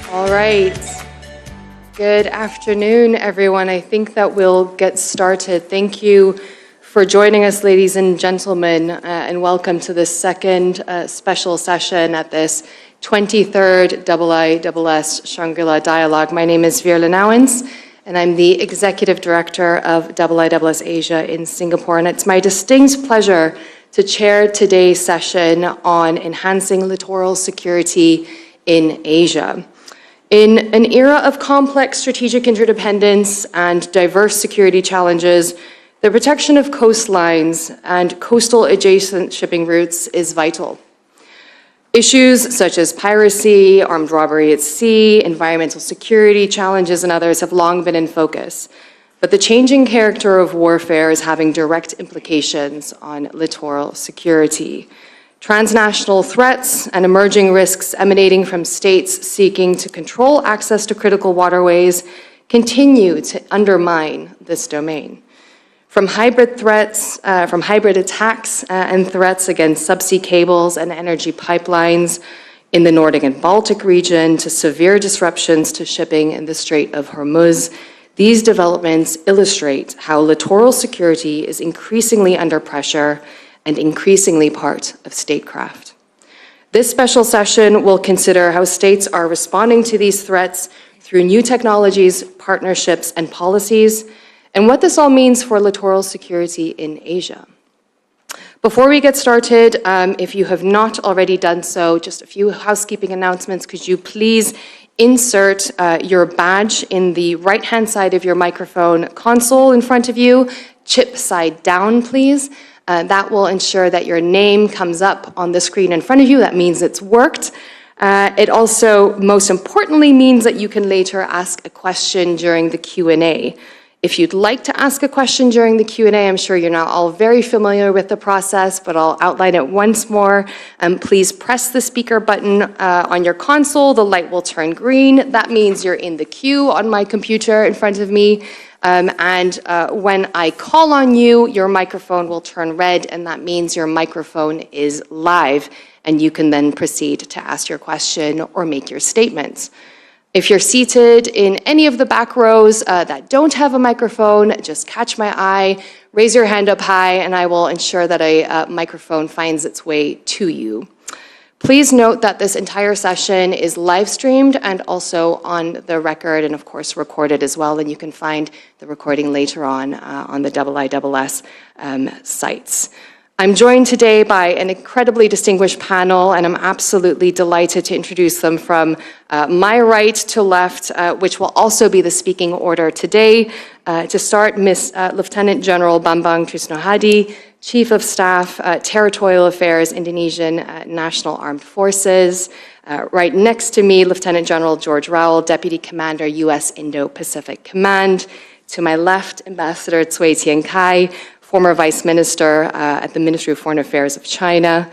All right. Good afternoon, everyone. I think that we'll get started. Thank you for joining us, ladies and gentlemen, and welcome to the second special session at this 23rd IISS Shangri-La Dialogue. My name is Veerle Nouwens, and I'm the Executive Director of IISS Asia in Singapore, and it's my distinct pleasure to chair today's session on enhancing littoral security in Asia. In an era of complex strategic interdependence and diverse security challenges, the protection of coastlines and coastal adjacent shipping routes is vital. Issues such as piracy, armed robbery at sea, environmental security challenges, and others have long been in focus. But the changing character of warfare is having direct implications on littoral security. Transnational threats and emerging risks emanating from states seeking to control access to critical waterways continue to undermine this domain. From hybrid attacks and threats against subsea cables and energy pipelines in the Nordic and Baltic region to severe disruptions to shipping in the Strait of Hormuz, these developments illustrate how littoral security is increasingly under pressure and increasingly part of statecraft. This special session will consider how states are responding to these threats through new technologies, partnerships, and policies, and what this all means for littoral security in Asia. Before we get started, if you have not already done so, just a few housekeeping announcements. Could you please insert your badge in the right-hand side of your microphone console in front of you, chip side down, please. That will ensure that your name comes up on the screen in front of you. That means it's worked. It also, most importantly, means that you can later ask a question during the Q&A. If you'd like to ask a question during the Q&A, I'm sure you're now all very familiar with the process, but I'll outline it once more. Please press the speaker button on your console. The light will turn green. That means you're in the queue on my computer in front of me. When I call on you, your microphone will turn red, and that means your microphone is live, and you can then proceed to ask your question or make your statements. If you're seated in any of the back rows that don't have a microphone, just catch my eye, raise your hand up high, and I will ensure that a microphone finds its way to you. Please note that this entire session is live streamed and also on the record and of course recorded as well, and you can find the recording later on the IISS sites. I'm joined today by an incredibly distinguished panel, and I'm absolutely delighted to introduce them from my right to left, which will also be the speaking order today. To start, Lieutenant General Bambang Trisnohadi, Chief of Staff, Territorial Affairs, Indonesian National Armed Forces. Right next to me, Lieutenant General George Rowell, Deputy Commander, U.S. Indo-Pacific Command. To my left, Ambassador Cui Tiankai, former Vice Minister at the Ministry of Foreign Affairs of China.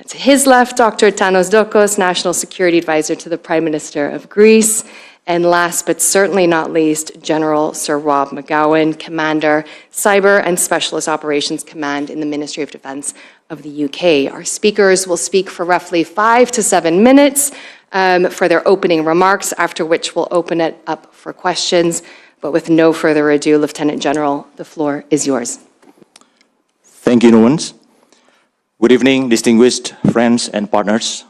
To his left, Dr. Tanos Dokos, National Security Advisor to the Prime Minister of Greece. And last but certainly not least, General Sir Rob McGowan, Commander, Cyber and Specialist Operations Command in the Ministry of Defense of the UK. Our speakers will speak for roughly 5 to 7 minutes for their opening remarks, after which we'll open it up for questions. But with no further ado, Lieutenant General, the floor is yours. Thank you, Nouwens. Good evening, distinguished friends and partners.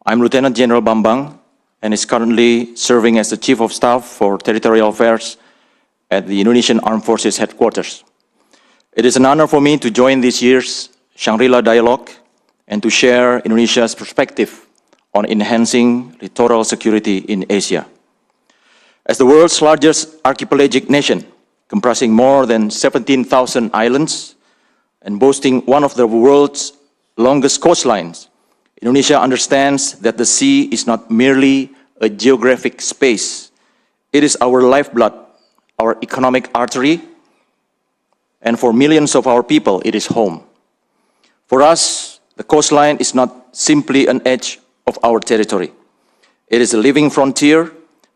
I'm Lieutenant General Bambang, and is currently serving as the Chief of Staff for Territorial Affairs at the Indonesian Armed Forces Headquarters. It is an honor for me to join this year's Shangri-La Dialogue and to share Indonesia's perspective on enhancing littoral security in Asia. As the world's largest archipelagic nation, comprising more than 17,000 islands and boasting one of the world's longest coastlines, Indonesia understands that the sea is not merely a geographic space. It is our lifeblood, our economic artery, and for millions of our people, it is home. For us, the coastline is not simply an edge of our territory. It is a living frontier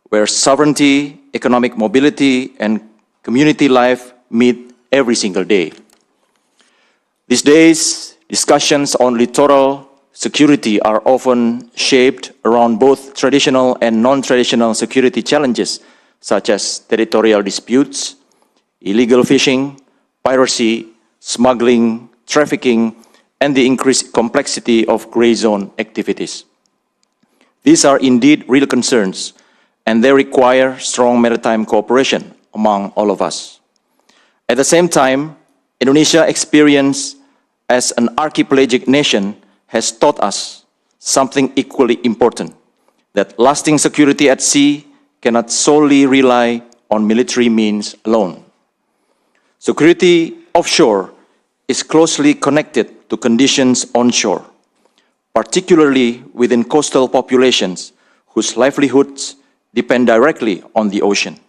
where sovereignty, economic mobility, and community life meet every single day. These days, discussions on littoral security are often shaped around both traditional and non-traditional security challenges, such as territorial disputes, illegal fishing, piracy, smuggling, trafficking, and the increased complexity of gray zone activities. These are indeed real concerns, and they require strong maritime cooperation among all of us. At the same time, Indonesia's experience as an archipelagic nation has taught us something equally important, that lasting security at sea cannot solely rely on military means alone. Security offshore is closely connected to conditions onshore, particularly within coastal populations whose livelihoods depend directly on the ocean.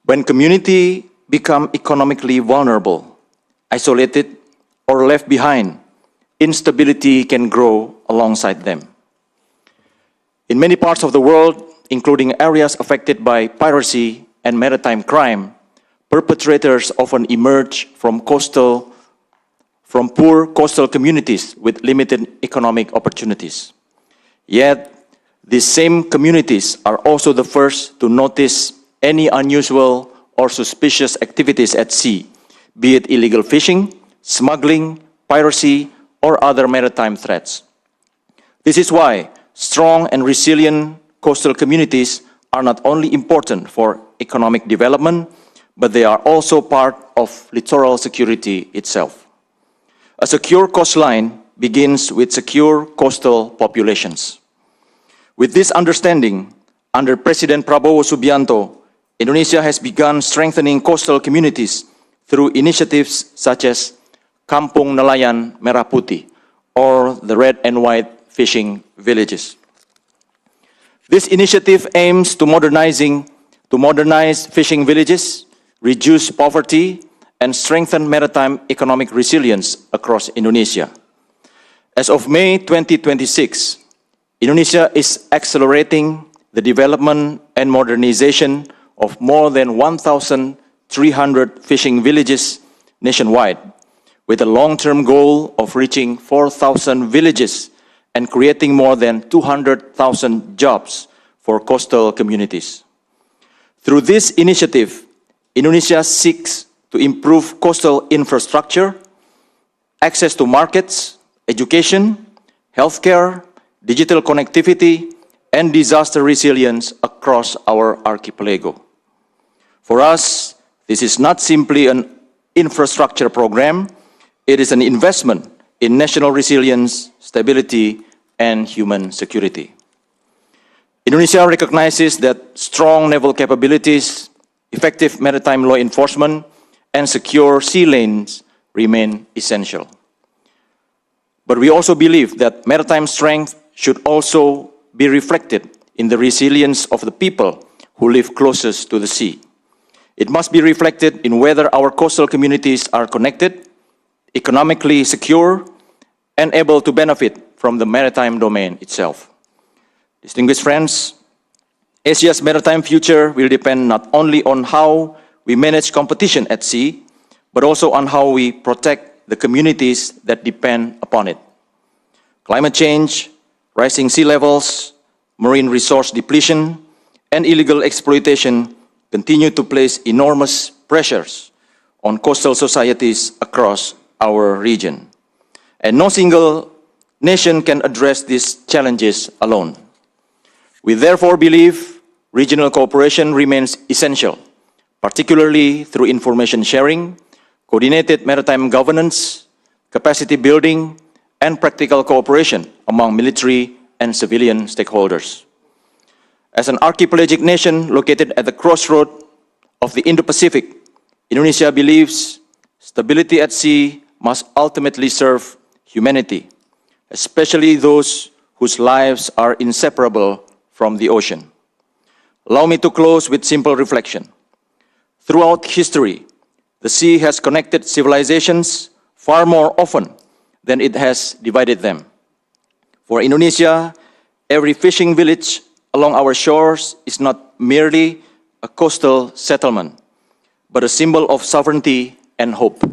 When communities become economically vulnerable, isolated, or left behind, instability can grow alongside them. In many parts of the world, including areas affected by piracy and maritime crime, perpetrators often emerge from poor coastal communities with limited economic opportunities. Yet, these same communities are also the first to notice any unusual or suspicious activities at sea, be it illegal fishing, smuggling, piracy, or other maritime threats. This is why strong and resilient coastal communities are not only important for economic development, but they are also part of littoral security itself. A secure coastline begins with secure coastal populations. With this understanding, under President Prabowo Subianto, Indonesia has begun strengthening coastal communities through initiatives such as Kampung Nelayan Merah Putih, or the red and white fishing villages. This initiative aims to modernize fishing villages, reduce poverty, and strengthen maritime economic resilience across Indonesia. As of May 2026, Indonesia is accelerating the development and modernization of more than 1,300 fishing villages nationwide, with a long-term goal of reaching 4,000 villages and creating more than 200,000 jobs for coastal communities. Through this initiative, Indonesia seeks to improve coastal infrastructure, access to markets, education, healthcare, digital connectivity, and disaster resilience across our archipelago. For us, this is not simply an infrastructure program, it is an investment in national resilience, stability, and human security. Indonesia recognizes that strong naval capabilities, effective maritime law enforcement, and secure sea lanes remain essential. But we also believe that maritime strength should also be reflected in the resilience of the people who live closest to the sea. It must be reflected in whether our coastal communities are connected, economically secure, and able to benefit from the maritime domain itself. Distinguished friends, Asia's maritime future will depend not only on how we manage competition at sea, but also on how we protect the communities that depend upon it. Climate change, rising sea levels, marine resource depletion, and illegal exploitation continue to place enormous pressures on coastal societies across our region. And no single nation can address these challenges alone. We therefore believe regional cooperation remains essential, particularly through information sharing, coordinated maritime governance, capacity building, and practical cooperation among military and civilian stakeholders. As an archipelagic nation located at the crossroad of the Indo-Pacific, Indonesia believes stability at sea must ultimately serve humanity, especially those whose lives are inseparable from the ocean. Allow me to close with simple reflection. Throughout history, the sea has connected civilizations far more often than it has divided them. For Indonesia, every fishing village along our shores is not merely a coastal settlement, but a symbol of sovereignty and hope.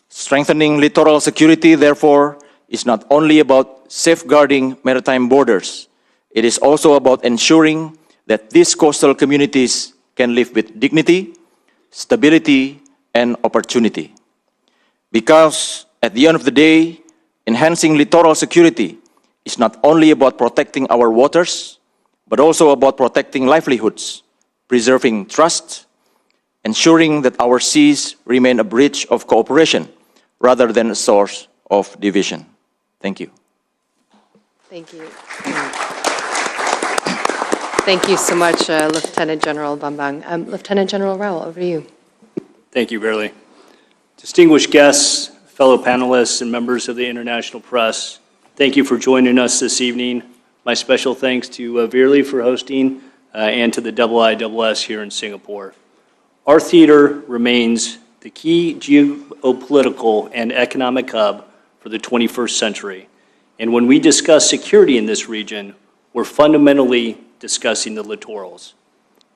Strengthening littoral security, therefore, is not only about safeguarding maritime borders, it is also about ensuring that these coastal communities can live with dignity, stability, and opportunity. Because at the end of the day, enhancing littoral security is not only about protecting our waters, but also about protecting livelihoods, preserving trust, ensuring that our seas remain a bridge of cooperation rather than a source of division. Thank you. Thank you. Thank you so much, Lieutenant General Bambang. Lieutenant General Rao, over to you. Thank you, Verily. Distinguished guests, fellow panelists, and members of the international press, thank you for joining us this evening. My special thanks to Verily for hosting and to the IISS here in Singapore. Our theater remains the key geopolitical and economic hub for the 21st century. And when we discuss security in this region, we're fundamentally discussing the littorals.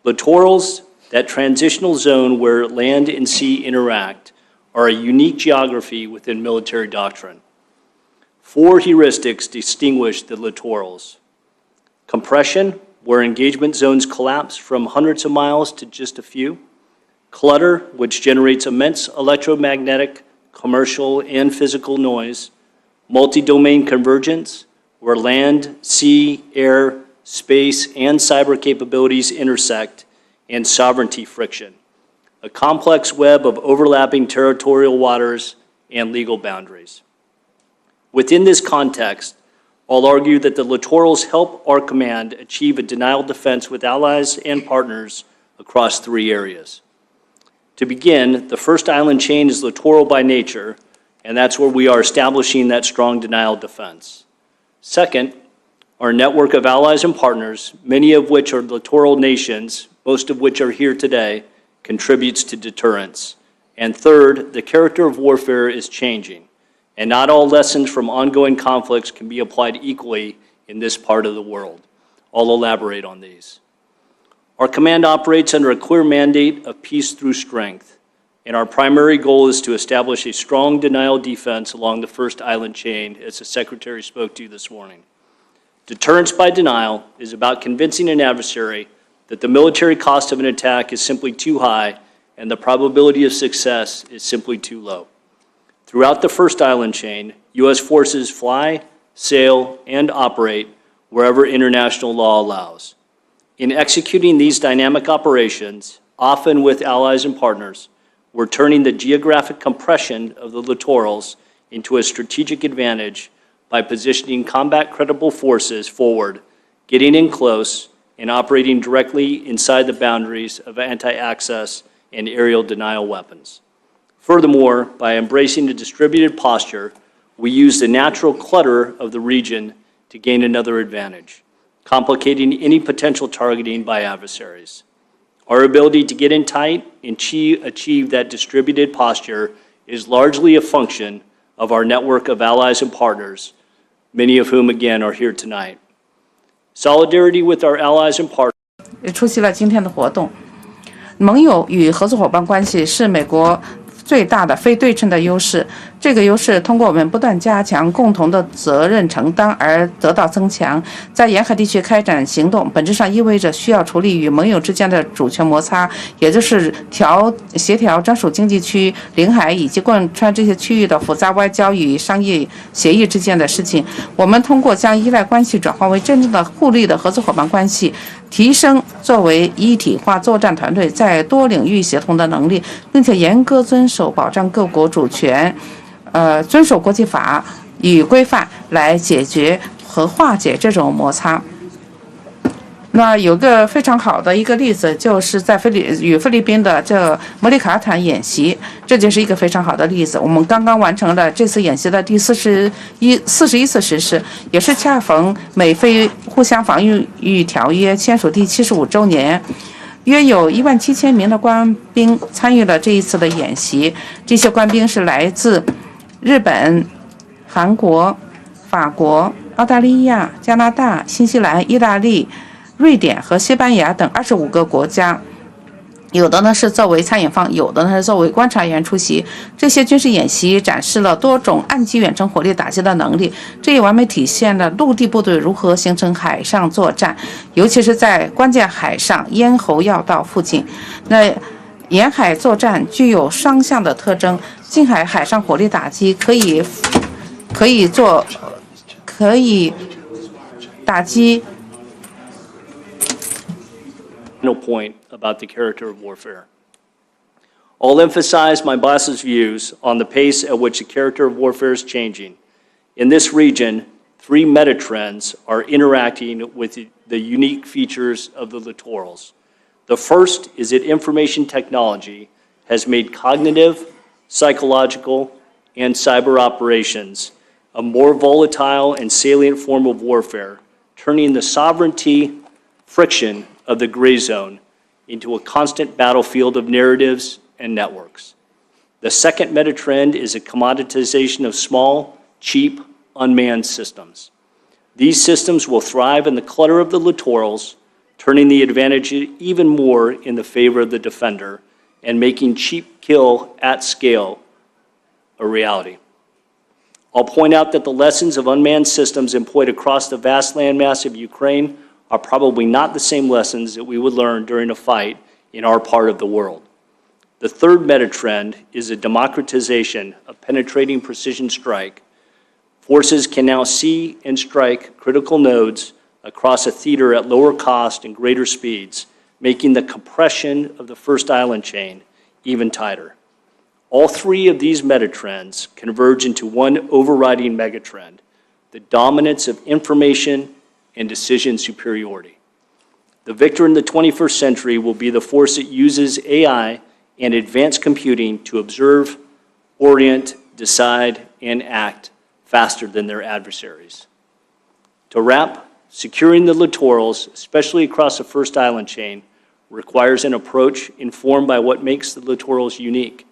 Littorals, that transitional zone where land and sea interact, are a unique geography within military doctrine. 4 heuristics distinguish the littorals. Compression, where engagement zones collapse from hundreds of miles to just a few. Clutter, which generates immense electromagnetic, commercial, and physical noise. Multi-domain convergence, where land, sea, air, space, and cyber capabilities intersect. And sovereignty friction, a complex web of overlapping territorial waters and legal boundaries. Within this context, I'll argue that the littorals help our command achieve a denial defense with allies and partners across 3 areas. To begin, the first island chain is littoral by nature, and that's where we are establishing that strong denial defense. Second, our network of allies and partners, many of which are littoral nations, most of which are here today, contributes to deterrence. And third, the character of warfare is changing, and not all lessons from ongoing conflicts can be applied equally in this part of the world. I'll elaborate on these. Our command operates under a clear mandate of peace through strength, and our primary goal is to establish a strong denial defense along the first island chain, as the Secretary spoke to this morning. Deterrence by denial is about convincing an adversary that the military cost of an attack is simply too high and the probability of success is simply too low. Throughout the first island chain, U.S. forces fly, sail, and operate wherever international law allows. In executing these dynamic operations, often with allies and partners, we're turning the geographic compression of the littorals into a strategic advantage by positioning combat-credible forces forward, getting in close, and operating directly inside the boundaries of anti-access and aerial denial weapons. Furthermore, by embracing a distributed posture, we use the natural clutter of the region to gain another advantage, complicating any potential targeting by adversaries. Our ability to get in tight and achieve that distributed posture is largely a function of our network of allies and partners, many of whom, again, are here tonight. Solidarity with our allies and partners. 出席了今天的活动。盟友与合作伙伴关系是美国最大的非对称的优势，这个优势通过我们不断加强共同的责任承担而得到增强。在沿海地区开展行动，本质上意味着需要处理与盟友之间的主权摩擦，也就是协调专属经济区、领海以及贯穿这些区域的复杂外交与商业协议之间的事情。我们通过将依赖关系转化为真正的互利的合作伙伴关系，提升作为一体化作战团队在多领域协同的能力，并且严格遵守保障各国主权，遵守国际法与规范来解决和化解这种摩擦。那有个非常好的一个例子，就是在与菲律宾的这摩利卡坦演习，这就是一个非常好的例子。我们刚刚完成了这次演习的第41次实施，也是恰逢美菲互相防御条约签署第75周年。约有17000名的官兵参与了这一次的演习，这些官兵是来自日本、韩国、法国、澳大利亚、加拿大、新西兰、意大利、瑞典和西班牙等25个国家。有的呢是作为参演方，有的呢是作为观察员出席。这些军事演习展示了多种岸基远程火力打击的能力，这也完美体现了陆地部队如何形成海上作战，尤其是在关键海上咽喉要道附近。那沿海作战具有双向的特征，近海海上火力打击可以打击。Final point about the character of warfare. I'll emphasize my boss's views on the pace at which the character of warfare is changing. In this region, 3 metatrends are interacting with the unique features of the littorals. The first is that information technology has made cognitive, psychological, and cyber operations a more volatile and salient form of warfare, turning the sovereignty friction of the gray zone into a constant battlefield of narratives and networks. The second meta-trend is a commoditization of small, cheap, unmanned systems. These systems will thrive in the clutter of the littorals, turning the advantage even more in the favor of the defender and making cheap kill at scale a reality. I'll point out that the lessons of unmanned systems employed across the vast landmass of Ukraine are probably not the same lessons that we would learn during a fight in our part of the world. The third meta-trend is a democratization of penetrating precision strike. Forces can now see and strike critical nodes across a theater at lower cost and greater speeds, making the compression of the first island chain even tighter. All 3 of these meta-trends converge into one overriding megatrend, the dominance of information and decision superiority. The victor in the 21st century will be the force that uses AI and advanced computing to observe, orient, decide, and act faster than their adversaries. To wrap, securing the littorals, especially across the first island chain, requires an approach informed by what makes the littorals unique.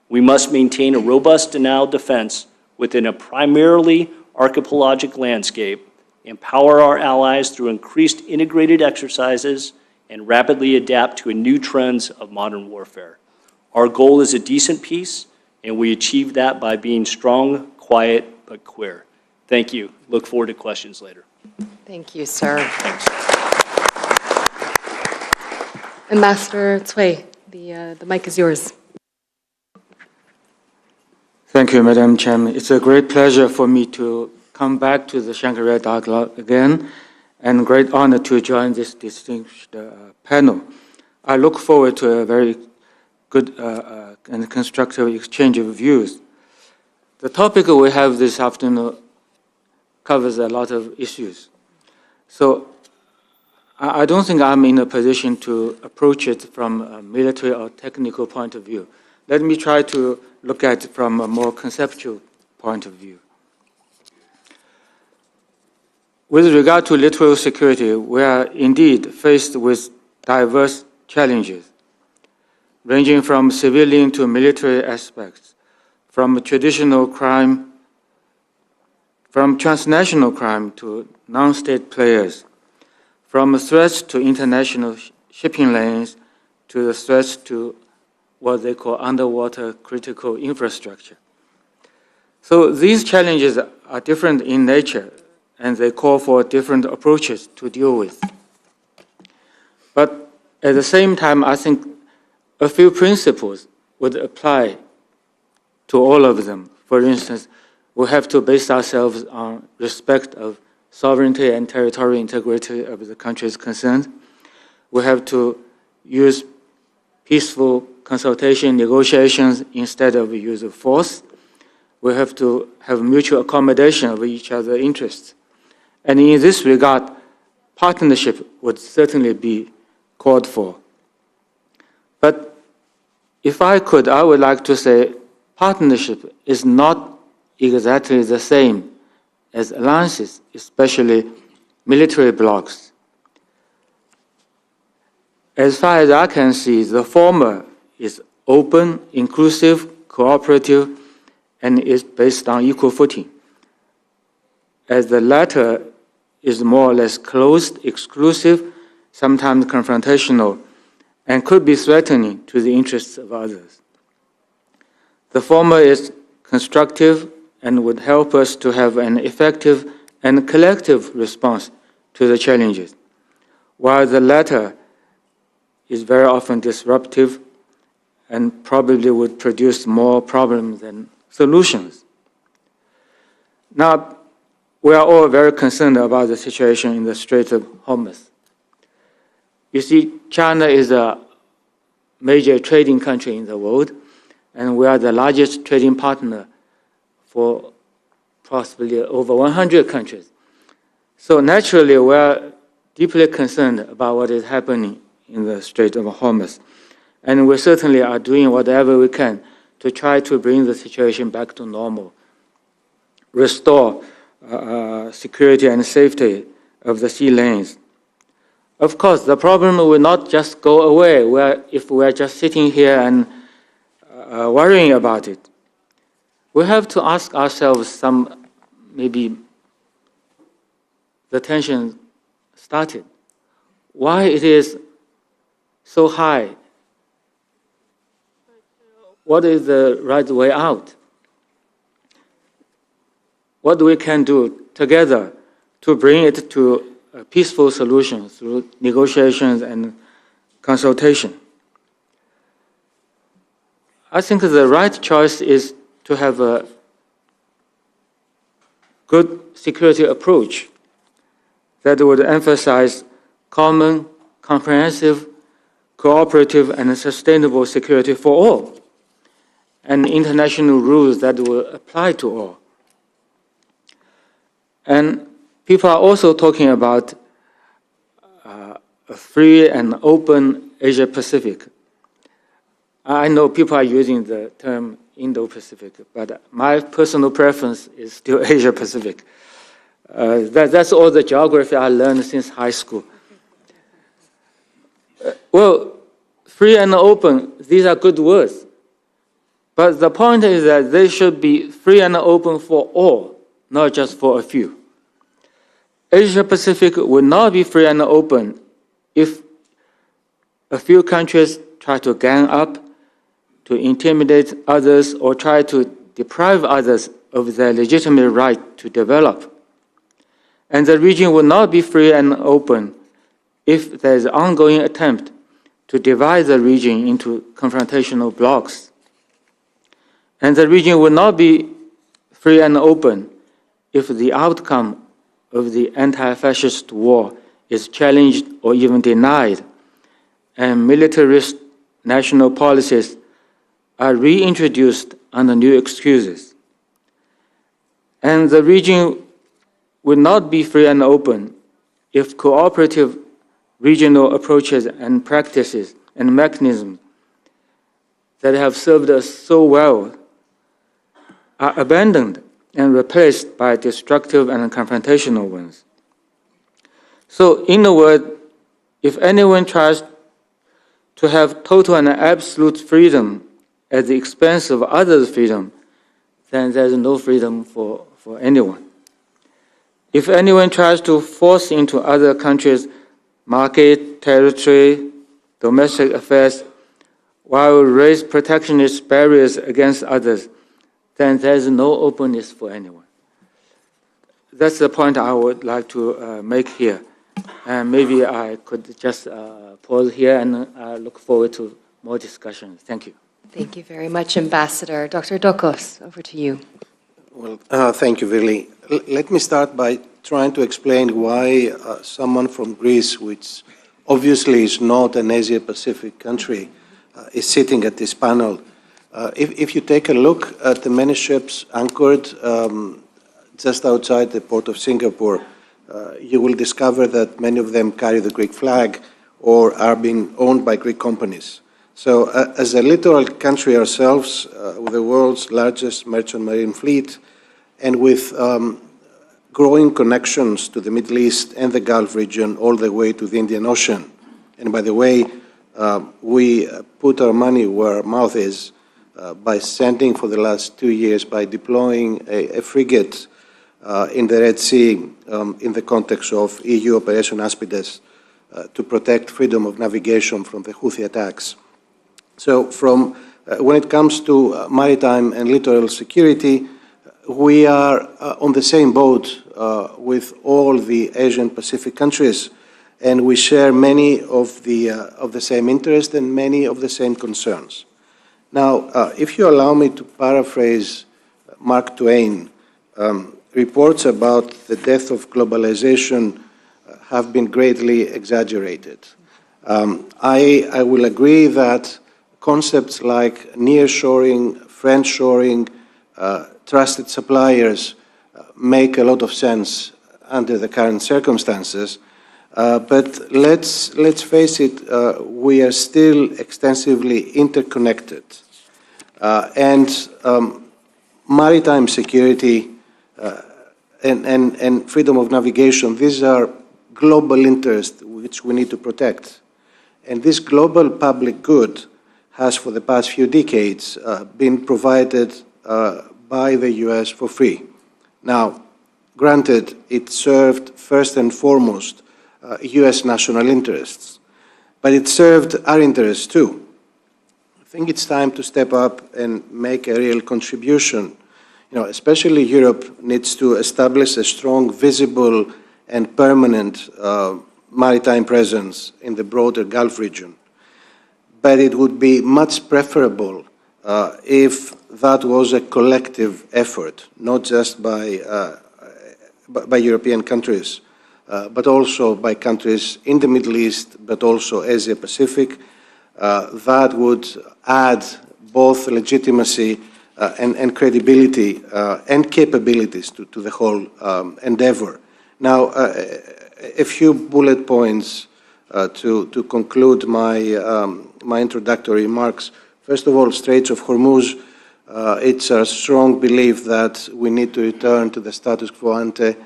We must maintain a robust denial defense within a primarily archipelagic landscape, empower our allies through increased integrated exercises, and rapidly adapt to new trends of modern warfare. Our goal is a decent peace, and we achieve that by being strong, quiet, but clear. Thank you. Look forward to questions later. Thank you, sir. Thanks. Ambassador Cui, the mic is yours. Thank you, Madam Chairman. It's a great pleasure for me to come back to the Shangri-La Dialogue again, and great honor to join this distinguished panel. I look forward to a very good and constructive exchange of views. The topic we have this afternoon covers a lot of issues. So I don't think I'm in a position to approach it from a military or technical point of view. Let me try to look at it from a more conceptual point of view. With regard to littoral security, we are indeed faced with diverse challenges, ranging from civilian to military aspects, from transnational crime to non-state players, from threats to international shipping lanes to the threats to what they call underwater critical infrastructure. So these challenges are different in nature, and they call for different approaches to deal with. But at the same time, I think a few principles would apply to all of them. For instance, we have to base ourselves on respect of sovereignty and territorial integrity of the countries concerned. We have to use peaceful consultation, negotiations instead of use of force. We have to have mutual accommodation of each other's interests. And in this regard, partnership would certainly be called for. But if I could, I would like to say partnership is not exactly the same as alliances, especially military blocs. As far as I can see, the former is open, inclusive, cooperative, and is based on equal footing, as the latter is more or less closed, exclusive, sometimes confrontational, and could be threatening to the interests of others. The former is constructive and would help us to have an effective and collective response to the challenges, while the latter is very often disruptive and probably would produce more problems than solutions. Now, we are all very concerned about the situation in the Strait of Hormuz. You see, China is a major trading country in the world, and we are the largest trading partner for possibly over 100 countries. So naturally, we are deeply concerned about what is happening in the Strait of Hormuz. And we certainly are doing whatever we can to try to bring the situation back to normal, restore security and safety of the sea lanes. Of course, the problem will not just go away if we are just sitting here and worrying about it. We have to ask ourselves maybe the tension started. Why it is so high? What is the right way out? What we can do together to bring it to a peaceful solution through negotiations and consultation. I think the right choice is to have a good security approach that would emphasize common, comprehensive, cooperative, and sustainable security for all, and international rules that will apply to all. And people are also talking about a free and open Asia-Pacific. I know people are using the term Indo-Pacific, but my personal preference is still Asia-Pacific. That's all the geography I learned since high school. Well, free and open, these are good words. But the point is that they should be free and open for all, not just for a few. Asia-Pacific will not be free and open if a few countries try to gang up, to intimidate others, or try to deprive others of their legitimate right to develop. And the region will not be free and open if there is an ongoing attempt to divide the region into confrontational blocs. And the region will not be free and open if the outcome of the anti-fascist war is challenged or even denied, and militarist national policies are reintroduced under new excuses. And the region will not be free and open if cooperative regional approaches and practices and mechanisms that have served us so well are abandoned and replaced by destructive and confrontational ones. So, in a word, if anyone tries to have total and absolute freedom at the expense of others' freedom, then there is no freedom for anyone. If anyone tries to force into other countries' market, territory, domestic affairs, while raise protectionist barriers against others, then there is no openness for anyone. That's the point I would like to make here. And maybe I could just pause here and look forward to more discussions. Thank you. Thank you very much, Ambassador. Dr. Dokos, over to you. Well, thank you, Virli. Let me start by trying to explain why someone from Greece, which obviously is not an Asia-Pacific country, is sitting at this panel. If you take a look at the many ships anchored just outside the port of Singapore, you will discover that many of them carry the Greek flag or are being owned by Greek companies. So as a littoral country ourselves, with the world's largest merchant marine fleet, and with growing connections to the Middle East and the Gulf region all the way to the Indian Ocean. And by the way, we put our money where our mouth is by sending for the last 2 years, by deploying a frigate in the Red Sea in the context of EU Operation Aspides, to protect freedom of navigation from the Houthi attacks. So when it comes to maritime and littoral security, we are on the same boat with all the Asian Pacific countries, and we share many of the same interests and many of the same concerns. Now, if you allow me to paraphrase Mark Twain, reports about the death of globalization have been greatly exaggerated. I will agree that concepts like nearshoring, friendshoring, trusted suppliers make a lot of sense under the current circumstances. But let's face it, we are still extensively interconnected. And maritime security and freedom of navigation, these are global interests which we need to protect. And this global public good has for the past few decades been provided by the US for free. Now, granted, it served first and foremost US national interests, but it served our interests too. I think it's time to step up and make a real contribution. Especially Europe needs to establish a strong, visible, and permanent maritime presence in the broader Gulf region. But it would be much preferable if that was a collective effort, not just by European countries, but also by countries in the Middle East, but also Asia Pacific. That would add both legitimacy and credibility and capabilities to the whole endeavor. Now, a few bullet points to conclude my introductory remarks. First of all, Straits of Hormuz, it's a strong belief that we need to return to the status quo ante,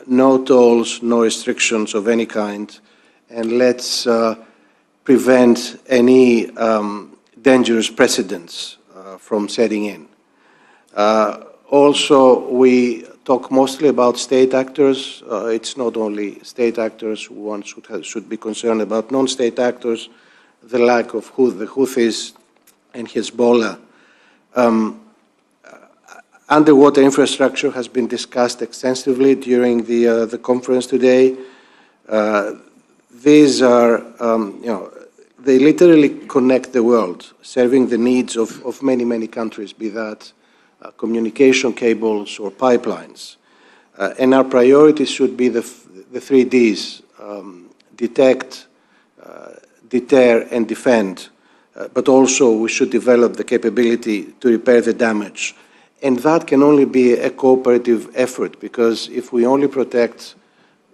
no tolls, no restrictions of any kind, and let's prevent any dangerous precedents from setting in. Also, we talk mostly about state actors. It's not only state actors. One should be concerned about non-state actors, the lack of the Houthis and Hezbollah. Underwater infrastructure has been discussed extensively during the conference today. These are, they literally connect the world, serving the needs of many, many countries, be that communication cables or pipelines. And our priorities should be the 3 Ds, detect, deter, and defend. But also we should develop the capability to repair the damage. And that can only be a cooperative effort, because if we only protect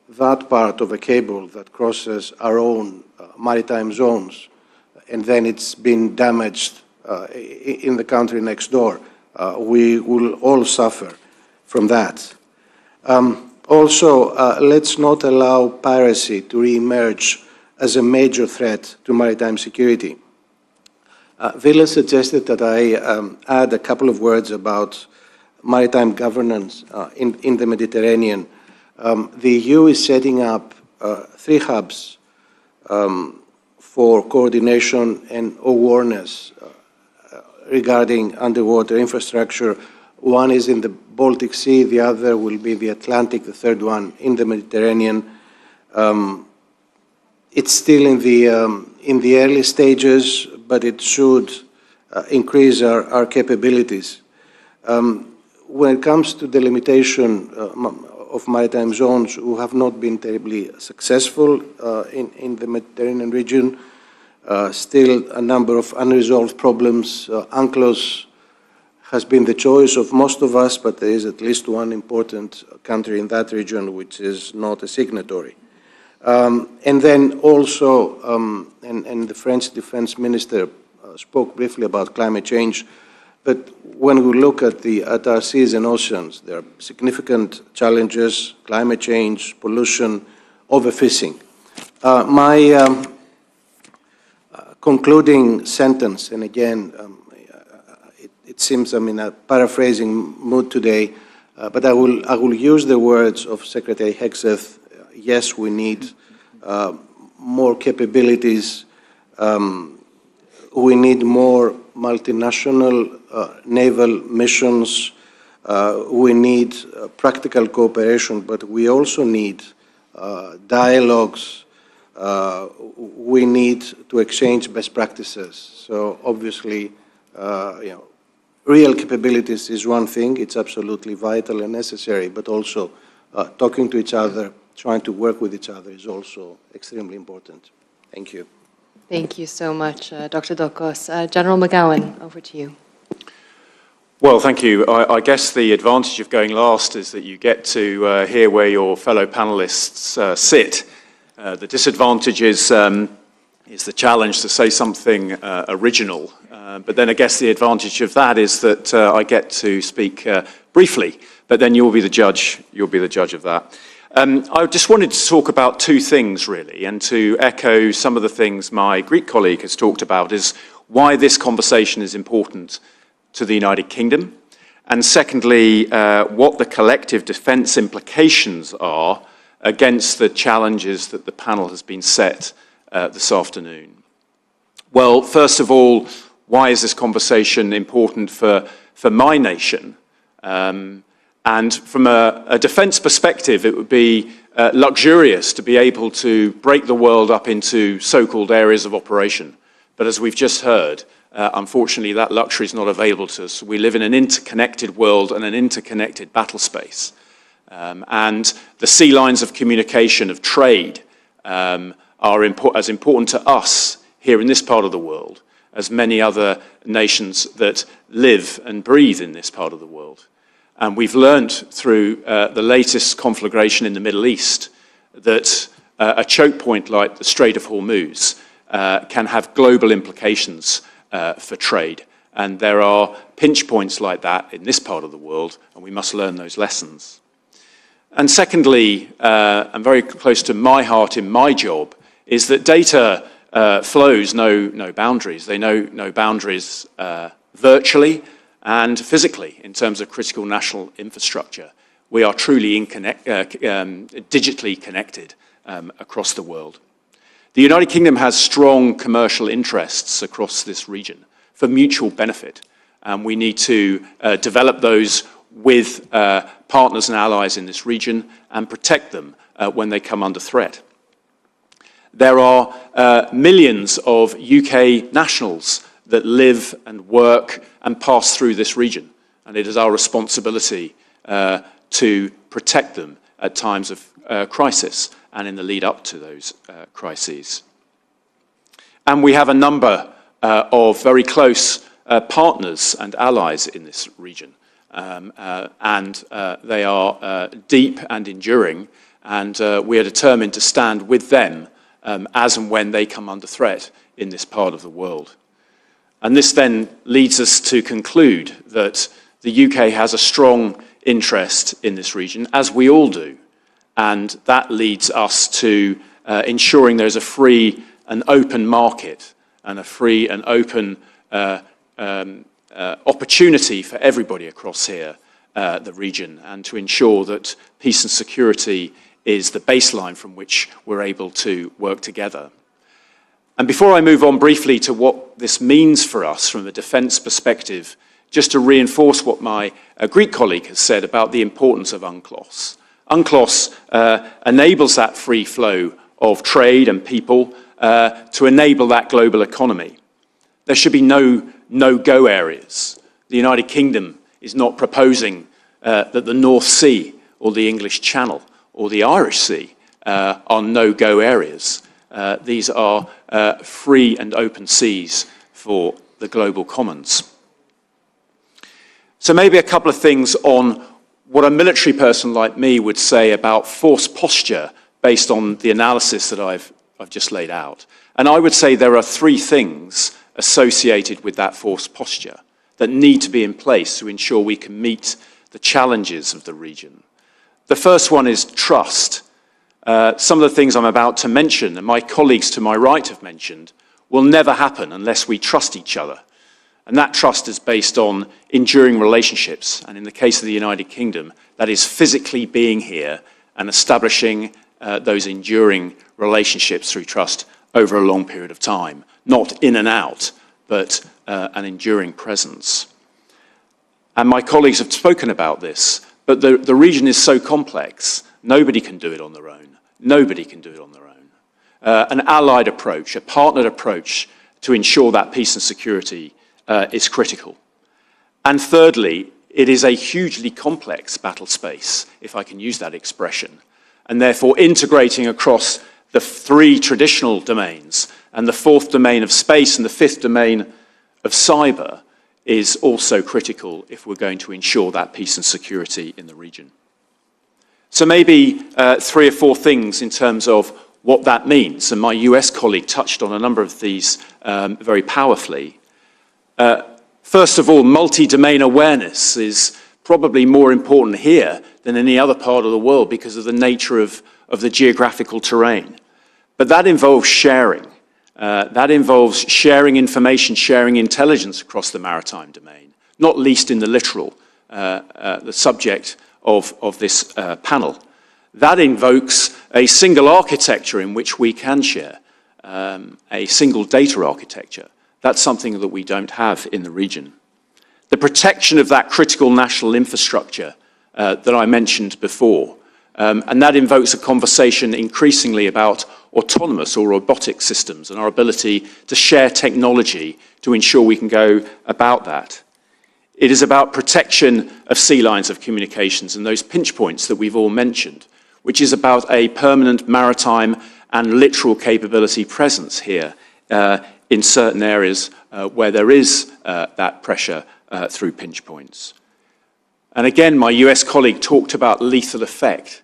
that part of a cable that crosses our own maritime zones, and then it's been damaged in the country next door, we will all suffer from that. Also, let's not allow piracy to re-emerge as a major threat to maritime security. Villa suggested that I add a couple of words about maritime governance in the Mediterranean. The EU is setting up 3 hubs for coordination and awareness regarding underwater infrastructure. One is in the Baltic Sea, the other will be the Atlantic, the third one in the Mediterranean. It's still in the early stages, but it should increase our capabilities. When it comes to the limitation of maritime zones, who have not been terribly successful in the Mediterranean region, still a number of unresolved problems. UNCLOS has been the choice of most of us, but there is at least one important country in that region which is not a signatory. And then also, and the French defense minister spoke briefly about climate change, but when we look at our seas and oceans, there are significant challenges: climate change, pollution, overfishing. My concluding sentence, and again, it seems I'm in a paraphrasing mood today, but I will use the words of Secretary Hegseth. Yes, we need more capabilities. We need more multinational naval missions. We need practical cooperation, but we also need dialogues. We need to exchange best practices. So obviously, real capabilities is one thing. It's absolutely vital and necessary, but also talking to each other, trying to work with each other is also extremely important. Thank you. Thank you so much, Dr. Dokos. General McGowan, over to you. Well, thank you. I guess the advantage of going last is that you get to hear where your fellow panelists sit. The disadvantage is the challenge to say something original. But then I guess the advantage of that is that I get to speak briefly. But then you'll be the judge. You'll be the judge of that. I just wanted to talk about two things, really, and to echo some of the things my Greek colleague has talked about, is why this conversation is important to the United Kingdom, and secondly, what the collective defence implications are against the challenges that the panel has been set this afternoon. Well, first of all, why is this conversation important for my nation? And from a defence perspective, it would be luxurious to be able to break the world up into so-called areas of operation. But as we've just heard, unfortunately, that luxury is not available to us. We live in an interconnected world and an interconnected battle space. And the sea lines of communication, of trade, are as important to us here in this part of the world as many other nations that live and breathe in this part of the world. And we've learned through the latest conflagration in the Middle East that a choke point like the Strait of Hormuz can have global implications for trade. And there are pinch points like that in this part of the world, and we must learn those lessons. And secondly, and very close to my heart in my job, is that data flows know boundaries. They know no boundaries virtually and physically in terms of critical national infrastructure. We are truly digitally connected across the world. The United Kingdom has strong commercial interests across this region for mutual benefit, and we need to develop those with partners and allies in this region and protect them when they come under threat. There are millions of UK nationals that live and work and pass through this region, and it is our responsibility to protect them at times of crisis and in the lead up to those crises. And we have a number of very close partners and allies in this region, and they are deep and enduring, and we are determined to stand with them as and when they come under threat in this part of the world. And this then leads us to conclude that the UK has a strong interest in this region, as we all do. And that leads us to ensuring there's a free and open market and a free and open opportunity for everybody across here, the region, and to ensure that peace and security is the baseline from which we're able to work together. And before I move on briefly to what this means for us from a defence perspective, just to reinforce what my Greek colleague has said about the importance of UNCLOS. UNCLOS enables that free flow of trade and people to enable that global economy. There should be no-go areas. The United Kingdom is not proposing that the North Sea or the English Channel or the Irish Sea are no-go areas. These are free and open seas for the global commons. So maybe a couple of things on what a military person like me would say about force posture based on the analysis that I've just laid out. And I would say there are three things associated with that force posture that need to be in place to ensure we can meet the challenges of the region. The first one is trust. Some of the things I'm about to mention, and my colleagues to my right have mentioned, will never happen unless we trust each other. And that trust is based on enduring relationships. And in the case of the United Kingdom, that is physically being here and establishing those enduring relationships through trust over a long period of time, not in and out, but an enduring presence. And my colleagues have spoken about this, but the region is so complex, nobody can do it on their own. Nobody can do it on their own. An allied approach, a partnered approach to ensure that peace and security is critical. And thirdly, it is a hugely complex battle space, if I can use that expression, and therefore integrating across the three traditional domains and the fourth domain of space and the fifth domain of cyber is also critical if we're going to ensure that peace and security in the region. So maybe 3 or 4 things in terms of what that means, and my US colleague touched on a number of these very powerfully. First of all, multi-domain awareness is probably more important here than any other part of the world because of the nature of the geographical terrain. But that involves sharing. That involves sharing information, sharing intelligence across the maritime domain, not least in the littoral, the subject of this panel. That invokes a single architecture in which we can share, a single data architecture. That's something that we don't have in the region. The protection of that critical national infrastructure that I mentioned before, and that invokes a conversation increasingly about autonomous or robotic systems and our ability to share technology to ensure we can go about that. It is about protection of sea lines of communications and those pinch points that we've all mentioned, which is about a permanent maritime and littoral capability presence here in certain areas where there is that pressure through pinch points. And again, my US colleague talked about lethal effect,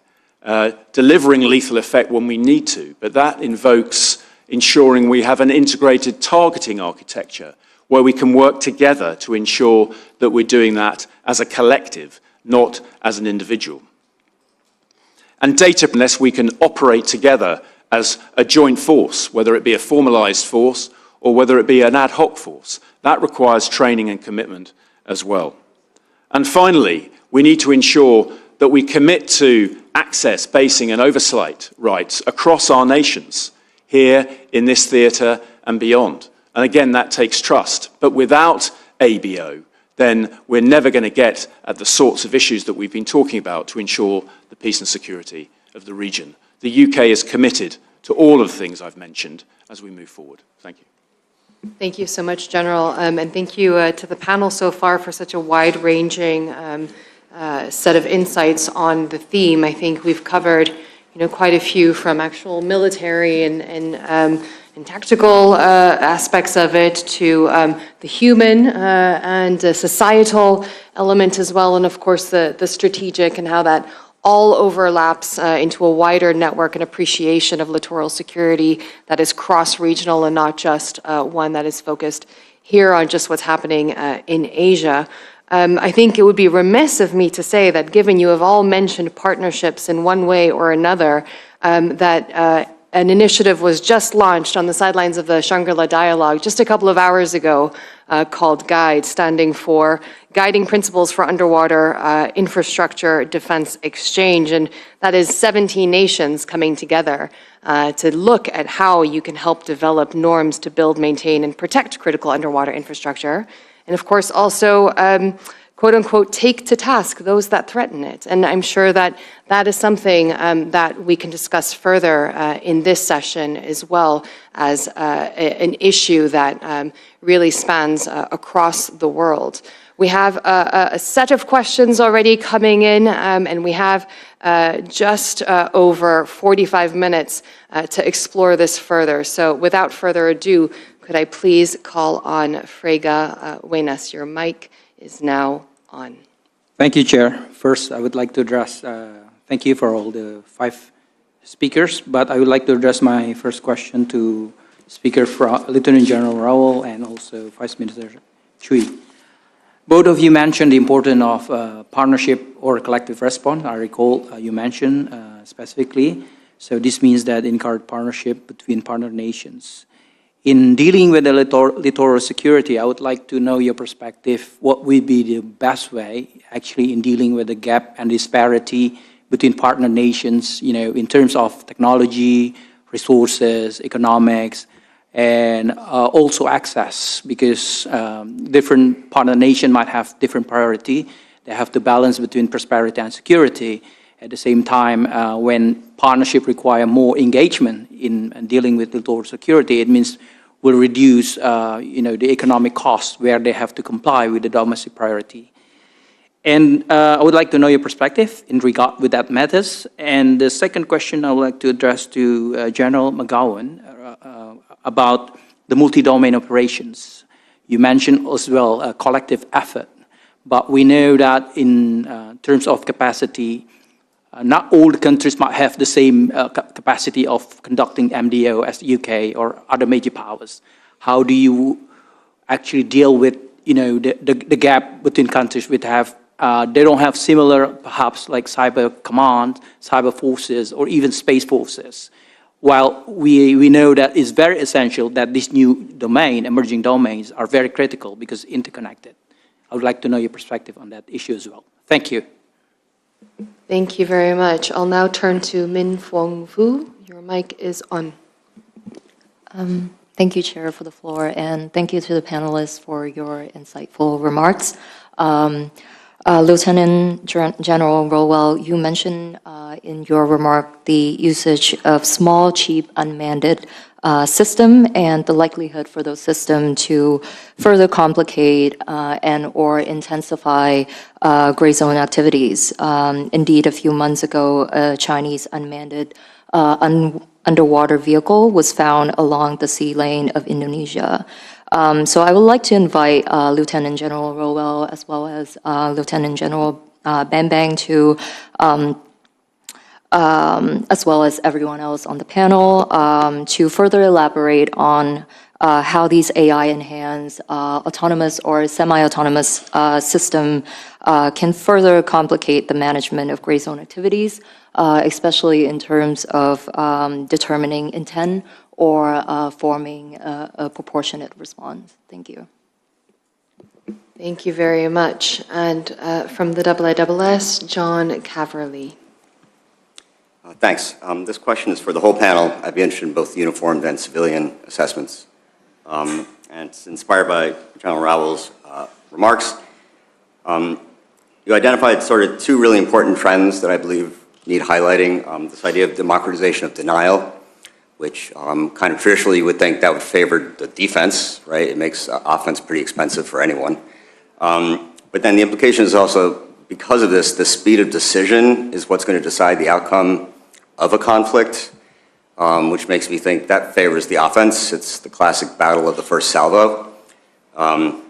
delivering lethal effect when we need to, but that invokes ensuring we have an integrated targeting architecture where we can work together to ensure that we're doing that as a collective, not as an individual. And data, unless we can operate together as a joint force, whether it be a formalized force or whether it be an ad hoc force, that requires training and commitment as well. And finally, we need to ensure that we commit to access, basing and oversight rights across our nations, here in this theatre and beyond. And again, that takes trust. But without ABO, then we're never going to get at the sorts of issues that we've been talking about to ensure the peace and security of the region. The UK is committed to all of the things I've mentioned as we move forward. Thank you. Thank you so much, General, and thank you to the panel so far for such a wide-ranging set of insights on the theme. I think we've covered, quite a few from actual military and tactical aspects of it to the human and societal element as well, and of course the strategic and how that all overlaps into a wider network and appreciation of littoral security that is cross-regional and not just one that is focused here on just what's happening in Asia. I think it would be remiss of me to say that given you have all mentioned partnerships in one way or another, that an initiative was just launched on the sidelines of the Shangri-La Dialogue just a couple of hours ago called GUIDE, standing for Guiding Principles for Underwater Infrastructure Defense Exchange. And that is 17 nations coming together to look at how you can help develop norms to build, maintain, and protect critical underwater infrastructure. And of course, also, quote unquote, take to task those that threaten it. And I'm sure that that is something that we can discuss further in this session, as well as an issue that really spans across the world. We have a set of questions already coming in, and we have just over 45 minutes to explore this further. So without further ado, could I please call on Frega Wenas? Your mic is now on. Thank you, Chair. First, I would like to address, thank you for all the 5 speakers, but I would like to address my first question to Speaker Lieutenant General Raoul and also Vice Minister Chui. Both of you mentioned the importance of partnership or collective response. I recall you mentioned specifically. So this means that encourage partnership between partner nations. In dealing with the littoral security, I would like to know your perspective. What would be the best way, actually, in dealing with the gap and disparity between partner nations, in terms of technology, resources, economics, and also access, because different partner nations might have different priority. They have to balance between prosperity and security. At the same time, when partnership require more engagement in dealing with little security, it means will reduce, the economic costs where they have to comply with the domestic priority. And I would like to know your perspective in regard with that matters. And the second question I would like to address to General McGowan about the multi-domain operations. You mentioned as well a collective effort, but we know that in terms of capacity, not all the countries might have the same capacity of conducting MDO as the UK or other major powers. How do you actually deal with, the gap between countries which have, they don't have similar, perhaps like cyber command, cyber forces, or even space forces? While we know that it's very essential that these new domain, emerging domains, are very critical because interconnected. I would like to know your perspective on that issue as well. Thank you. Thank you very much. I'll now turn to Min Fong Vu. Your mic is on. Thank you, Chair, for the floor, and thank you to the panelists for your insightful remarks. Lieutenant General Rowell, you mentioned in your remark the usage of small, cheap, unmanned system and the likelihood for those systems to further complicate and or intensify gray zone activities. Indeed, a few months ago, a Chinese unmanned underwater vehicle was found along the sea lane of Indonesia. So I would like to invite Lieutenant General Rowell as well as Lieutenant General Bambang to as well as everyone else on the panel, to further elaborate on how these AI-enhanced autonomous or semi-autonomous system can further complicate the management of gray zone activities, especially in terms of determining intent or forming a proportionate response. Thank you. Thank you very much. And from the IISS, John Caverly. Thanks. This question is for the whole panel. I'd be interested in both uniformed and civilian assessments. And it's inspired by General Rowell's remarks. You identified sort of two really important trends that I believe need highlighting. This idea of democratization of denial, which kind of traditionally you would think that would favor the defense, right? It makes offense pretty expensive for anyone. But then the implication is also, because of this, the speed of decision is what's going to decide the outcome of a conflict, which makes me think that favors the offense. It's the classic battle of the first salvo. And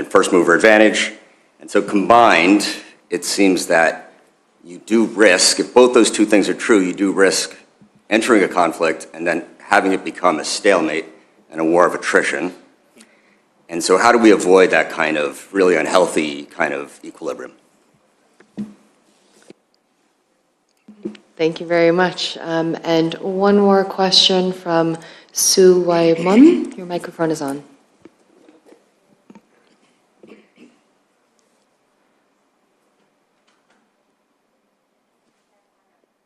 first mover advantage. And so combined, it seems that you do risk, if both those two things are true, you do risk entering a conflict and then having it become a stalemate and a war of attrition. And so how do we avoid that kind of really unhealthy kind of equilibrium? Thank you very much. And one more question from Su Wai Mun. Your microphone is on.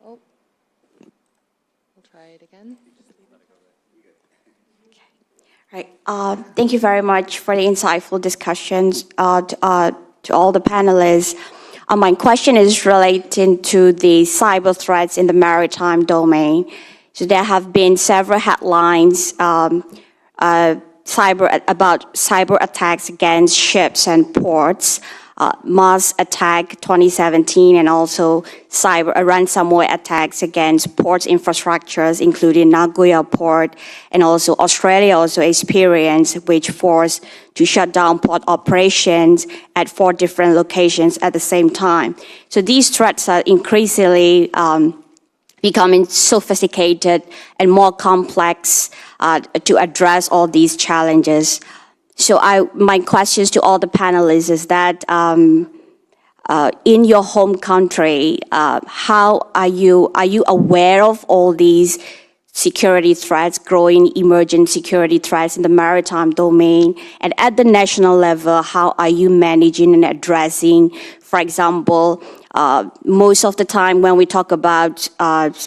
Oh, we'll try it again. Right. Thank you very much for the insightful discussions to all the panelists. My question is relating to the cyber threats in the maritime domain. So there have been several headlines about cyber attacks against ships and ports, Mars attack 2017, and also ransomware attacks against port infrastructures, including Nagoya Port, and also Australia also experienced which forced to shut down port operations at 4 different locations at the same time. So these threats are increasingly becoming sophisticated and more complex to address all these challenges. So my questions to all the panelists is that in your home country, how are you aware of all these security threats, growing emerging security threats in the maritime domain? And at the national level, how are you managing and addressing, for example, most of the time when we talk about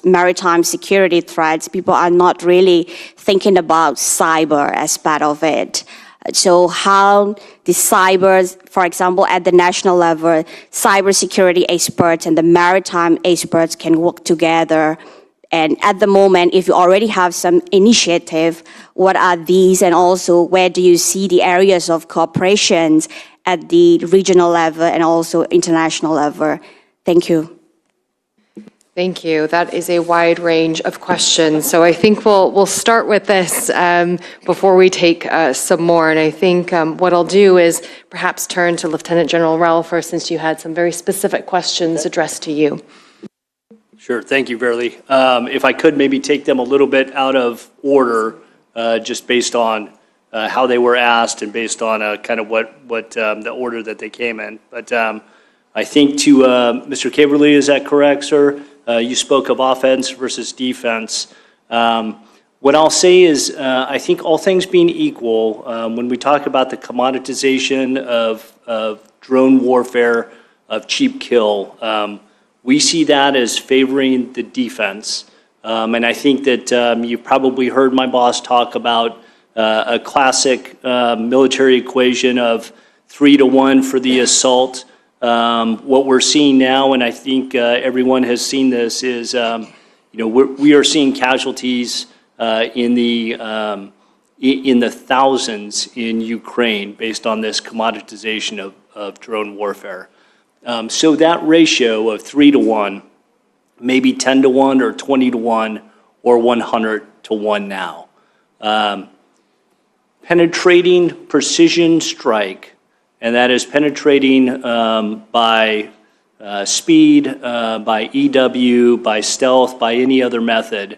maritime security threats, people are not really thinking about cyber as part of it. So how the cyber, for example, at the national level, cybersecurity experts and the maritime experts can work together. And at the moment, if you already have some initiative, what are these? And also, where do you see the areas of cooperations at the regional level and also international level? Thank you. Thank you. That is a wide range of questions. So I think we'll start with this before we take some more. And I think what I'll do is perhaps turn to Lieutenant General Rowell first, since you had some very specific questions addressed to you. Sure. Thank you, Verily. If I could maybe take them a little bit out of order, just based on how they were asked and based on kind of what the order that they came in. But I think to Mr. Caverly, is that correct, sir? You spoke of offense versus defense. What I'll say is, I think all things being equal, when we talk about the commoditization of drone warfare, of cheap kill, we see that as favoring the defense. And I think that you've probably heard my boss talk about a classic military equation of 3-to-1 for the assault. What we're seeing now, and I think everyone has seen this, is we are seeing casualties in the thousands in Ukraine based on this commoditization of drone warfare. So that ratio of 3-to-1, maybe 10-to-1 or 20-to-1 or 100-to-1 now. Penetrating precision strike, and that is penetrating by speed, by EW, by stealth, by any other method,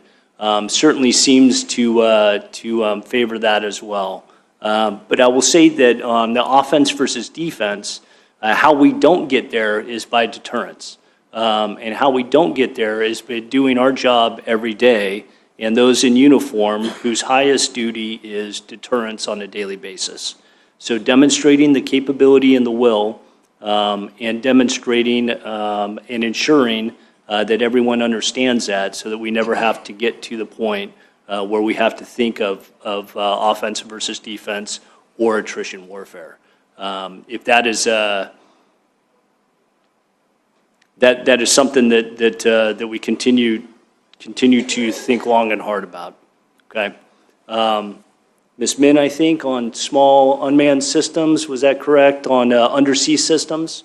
certainly seems to favor that as well. But I will say that on the offense versus defense, how we don't get there is by deterrence. And how we don't get there is by doing our job every day, and those in uniform whose highest duty is deterrence on a daily basis. So demonstrating the capability and the will, and demonstrating and ensuring that everyone understands that, so that we never have to get to the point where we have to think of offense versus defense or attrition warfare. If that is that is something that we continue to think long and hard about. Okay. Ms. Min, I think, on small unmanned systems, was that correct? On undersea systems?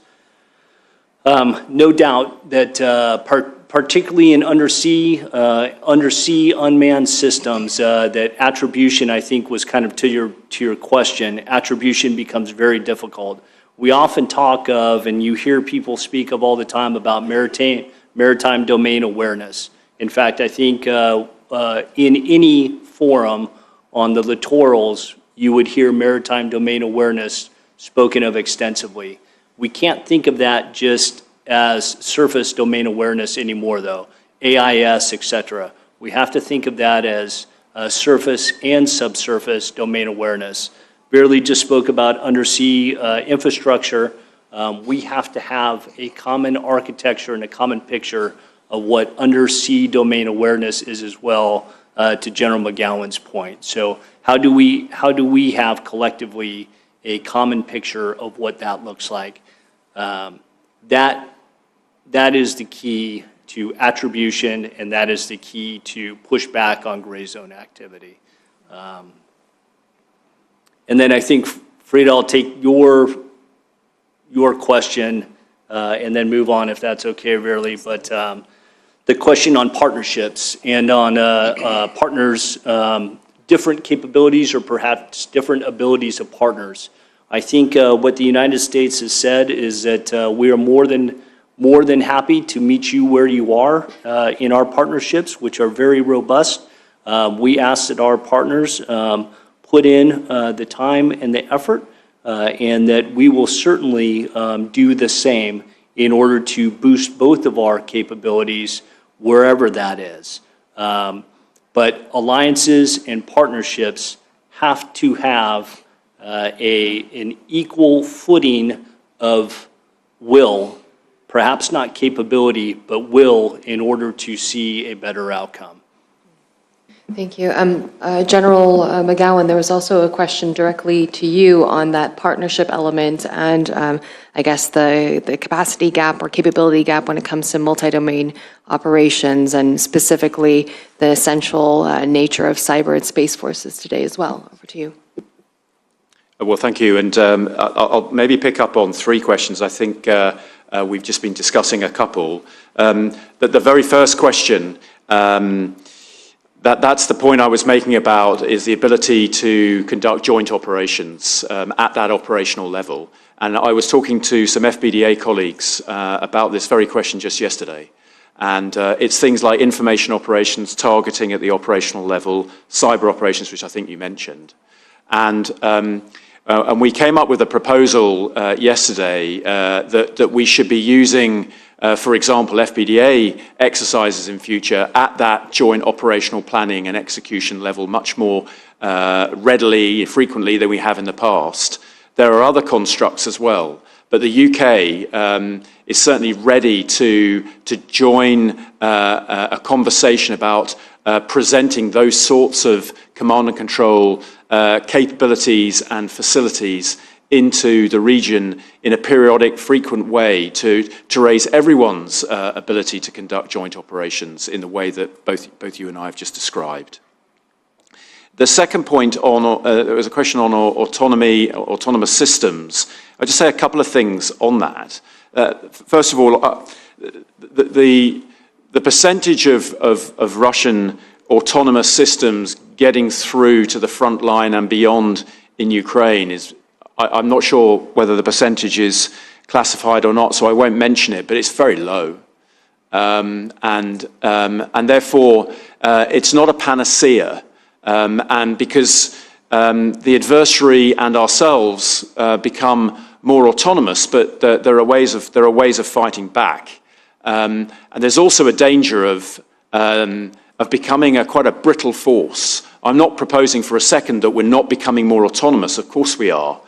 No doubt that particularly in undersea unmanned systems, that attribution, I think, was kind of to your question. Attribution becomes very difficult. We often talk of, and you hear people speak of all the time, about maritime domain awareness. In fact, I think in any forum on the littorals, you would hear maritime domain awareness spoken of extensively. We can't think of that just as surface domain awareness anymore, though. AIS, et cetera. We have to think of that as surface and subsurface domain awareness. Barely just spoke about undersea infrastructure. We have to have a common architecture and a common picture of what undersea domain awareness is as well, to General McGowan's point. So how do we have collectively a common picture of what that looks like? That is the key to attribution, and that is the key to push back on gray zone activity. And then I think, Frida, I'll take your question and then move on, if that's okay, Verily. But the question on partnerships and on partners, different capabilities or perhaps different abilities of partners. I think what the United States has said is that we are more than happy to meet you where you are in our partnerships, which are very robust. We ask that our partners put in the time and the effort, and that we will certainly do the same in order to boost both of our capabilities wherever that is. But alliances and partnerships have to have an equal footing of will perhaps not capability, but will in order to see a better outcome. Thank you. General McGowan, there was also a question directly to you on that partnership element and I guess the capacity gap or capability gap when it comes to multi-domain operations and specifically the essential nature of cyber and space forces today as well. Over to you. Well, thank you. And I'll maybe pick up on three questions. I think we've just been discussing a couple. The very first question, that's the point I was making about is the ability to conduct joint operations at that operational level. And I was talking to some FBDA colleagues about this very question just yesterday. And it's things like information operations, targeting at the operational level, cyber operations, which I think you mentioned. And we came up with a proposal yesterday that we should be using for example, FBDA exercises in future at that joint operational planning and execution level much more readily, frequently than we have in the past. There are other constructs as well, but the UK is certainly ready to join a conversation about presenting those sorts of command and control capabilities and facilities into the region in a periodic, frequent way to raise everyone's ability to conduct joint operations in the way that both you and I have just described. The second point there was a question on autonomous systems. I'll just say a couple of things on that. First of all, the percentage of Russian autonomous systems getting through to the front line and beyond in Ukraine is, I'm not sure whether the percentage is classified or not, so I won't mention it, but it's very low. And therefore, it's not a panacea. And because the adversary and ourselves become more autonomous, but there are ways of fighting back. And there's also a danger of becoming quite a brittle force. I'm not proposing for a second that we're not becoming more autonomous. Of course we are.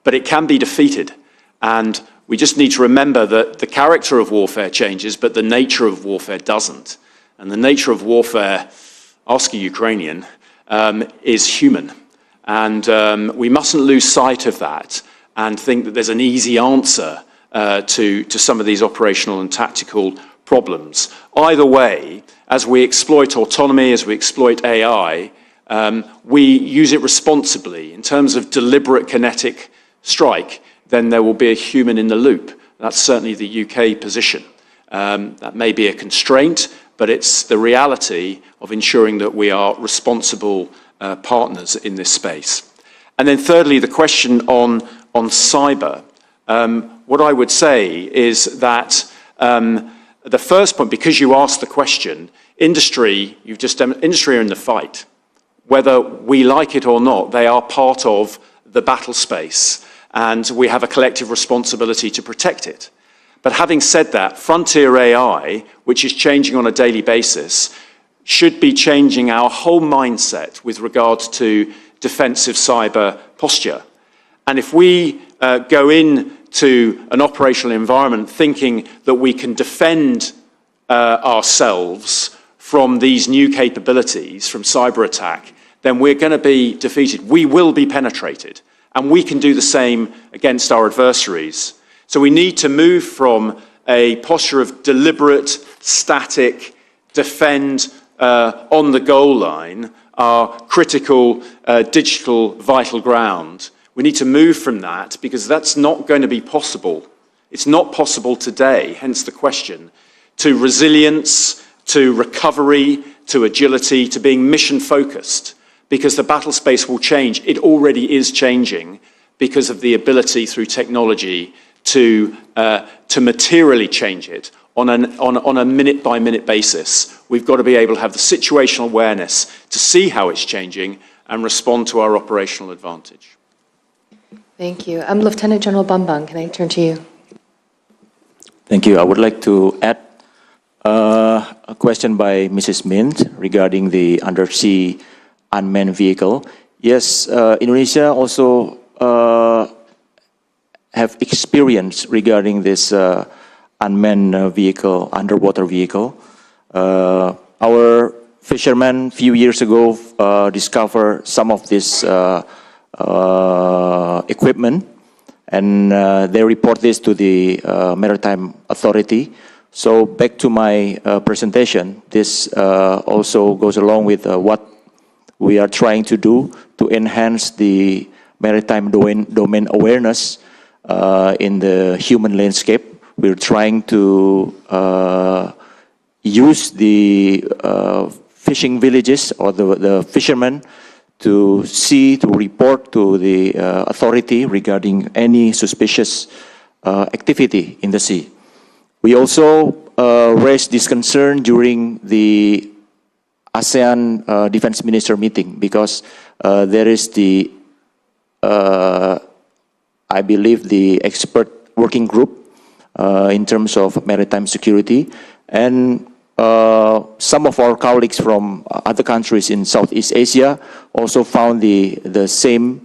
But it can be defeated. And we just need to remember that the character of warfare changes, but the nature of warfare doesn't. And the nature of warfare, ask a Ukrainian, is human. And we mustn't lose sight of that and think that there's an easy answer to some of these operational and tactical problems. Either way, as we exploit autonomy, as we exploit AI, we use it responsibly in terms of deliberate kinetic strike, then there will be a human in the loop. That's certainly the UK position. That may be a constraint, but it's the reality of ensuring that we are responsible partners in this space. And then thirdly, the question on cyber. What I would say is that the first point, because you asked the question, industry are in the fight. Whether we like it or not, they are part of the battle space, and we have a collective responsibility to protect it. But having said that, frontier AI, which is changing on a daily basis, should be changing our whole mindset with regards to defensive cyber posture. And if we go into an operational environment thinking that we can defend ourselves from these new capabilities, from cyber attack, then we're going to be defeated. We will be penetrated. And we can do the same against our adversaries. So we need to move from a posture of deliberate, static, defend on the goal line, our critical digital vital ground. We need to move from that because that's not going to be possible. It's not possible today, hence the question, to resilience, to recovery, to agility, to being mission-focused. Because the battle space will change. It already is changing because of the ability through technology to materially change it on a minute-by-minute basis. We've got to be able to have the situational awareness to see how it's changing and respond to our operational advantage. Thank you. Lieutenant General Bambang, can I turn to you? Thank you. I would like to add a question by Mrs. Mint regarding the undersea unmanned vehicle. Yes, Indonesia also have experience regarding this unmanned vehicle, underwater vehicle. Our fishermen a few years ago discovered some of this equipment, and they report this to the Maritime Authority. So back to my presentation, this also goes along with what we are trying to do to enhance the maritime domain awareness in the human landscape. We're trying to use the fishing villages or the fishermen to report to the authority regarding any suspicious activity in the sea. We also raised this concern during the ASEAN Defense Minister meeting because there is the, I believe, the expert working group in terms of maritime security, and some of our colleagues from other countries in Southeast Asia also found the same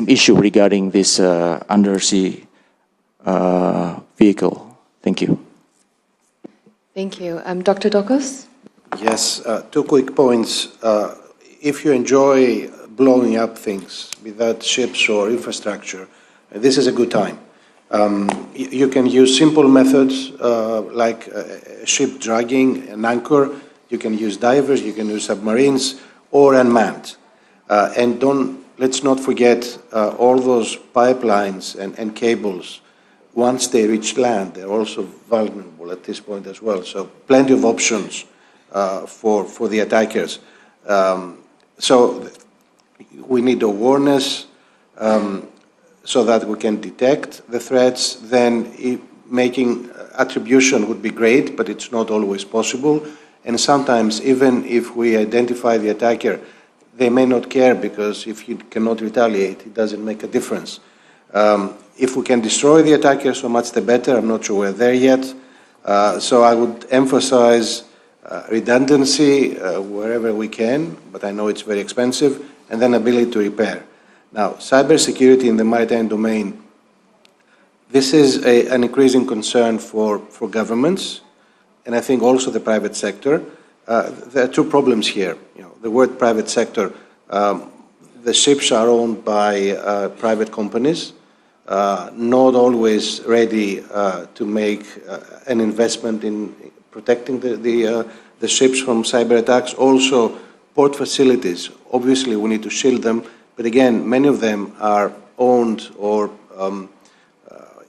issue regarding this undersea vehicle. Thank you. Thank you. Dr. Dokos? Yes, 2 quick points. If you enjoy blowing up things, be that ships or infrastructure, this is a good time. You can use simple methods like ship dragging, an anchor. You can use divers, you can use submarines, or unmanned. And let's not forget all those pipelines and cables. Once they reach land, they're also vulnerable at this point as well. So plenty of options for the attackers. So we need awareness so that we can detect the threats. Then making attribution would be great, but it's not always possible. And sometimes, even if we identify the attacker, they may not care because if you cannot retaliate, it doesn't make a difference. If we can destroy the attacker, so much the better. I'm not sure we're there yet. So I would emphasize redundancy wherever we can, but I know it's very expensive, and then ability to repair. Now, cybersecurity in the maritime domain, this is an increasing concern for governments, and I think also the private sector. There are 2 problems here. The word private sector, the ships are owned by private companies, not always ready to make an investment in protecting the ships from cyber attacks. Also, port facilities, obviously we need to shield them, but again, many of them are owned or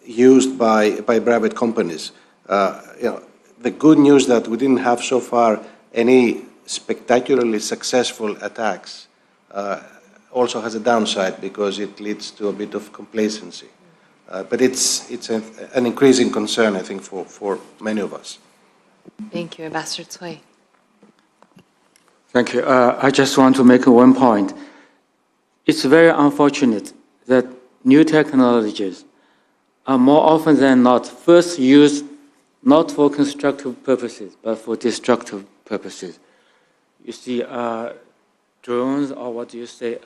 used by private companies. The good news that we didn't have so far any spectacularly successful attacks also has a downside because it leads to a bit of complacency. But it's an increasing concern, I think, for many of us. Thank you. Ambassador Tsui. Thank you. I just want to make 1 point. It's very unfortunate that new technologies are more often than not first used not for constructive purposes, but for destructive purposes. You see drones, or what do you say,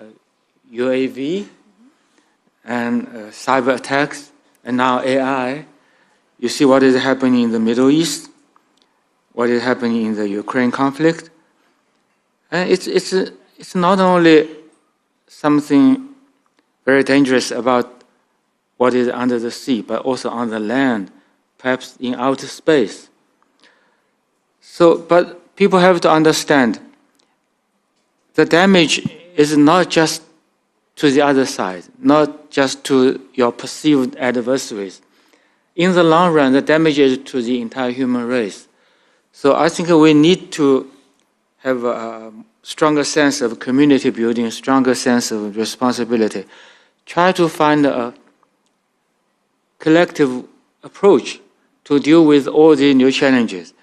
UAV, and cyber attacks, and now AI. You see what is happening in the Middle East, what is happening in the Ukraine conflict. And it's not only something very dangerous about what is under the sea, but also on the land, perhaps in outer space. But people have to understand the damage is not just to the other side, not just to your perceived adversaries. In the long run, the damage is to the entire human race. So I think we need to have a stronger sense of community building, a stronger sense of responsibility. Try to find a collective approach to deal with all the new challenges,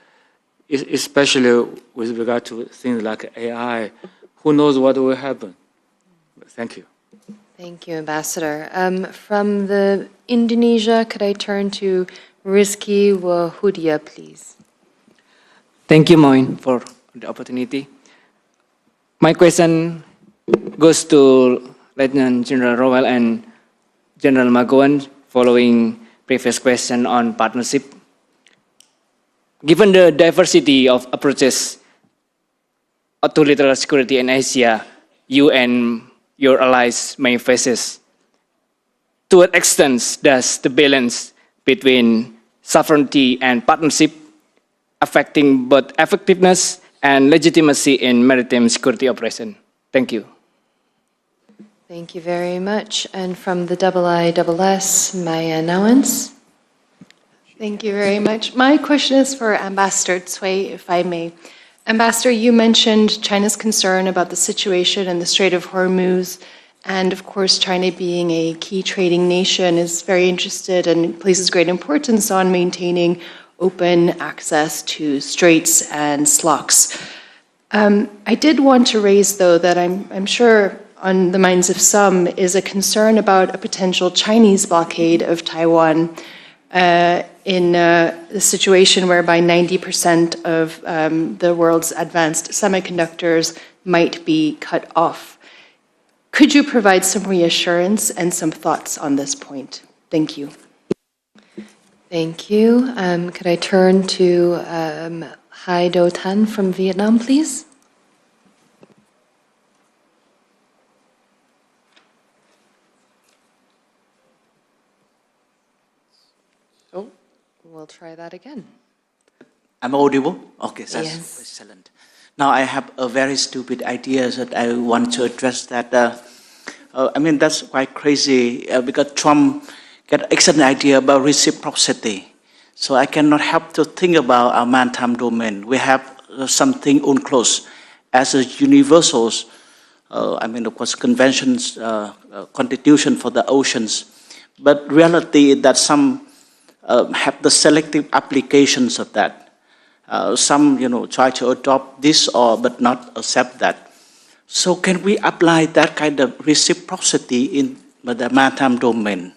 especially with regard to things like AI. Who knows what will happen? Thank you. Thank you, Ambassador. From the Indonesia, could I turn to Rizky Wahudia, please? Thank you, Moin, for the opportunity. My question goes to Lieutenant General Rowell and General Magowan, following previous question on partnership. given the diversity of approaches to territorial security in Asia, you and your allies may face, to what extent does the balance between sovereignty and partnership affecting both effectiveness and legitimacy in maritime security operation? Thank you. Thank you very much. And from the IISS, Maya Nawans. Thank you very much. My question is for Ambassador Cui, if I may. Ambassador, you mentioned China's concern about the situation in the Strait of Hormuz, and of course, China being a key trading nation is very interested and places great importance on maintaining open access to straits and slocks. I did want to raise, though, that I'm sure on the minds of some is a concern about a potential Chinese blockade of Taiwan in the situation whereby 90% of the world's advanced semiconductors might be cut off. Could you provide some reassurance and some thoughts on this point? Thank you. Thank you. Could I turn to Hai Do Tan from Vietnam, please? Oh, we'll try that again. I'm audible? Okay, that's Yes. excellent. Now I have a very stupid idea that I want to address that. That's quite crazy because Trump got an excellent idea about reciprocity. So I cannot help to think about our maritime domain. We have something UNCLOS as a universal, of course, conventions, constitution for the oceans. But reality is that some have the selective applications of that. Some, try to adopt this but not accept that. So can we apply that kind of reciprocity in the maritime domain?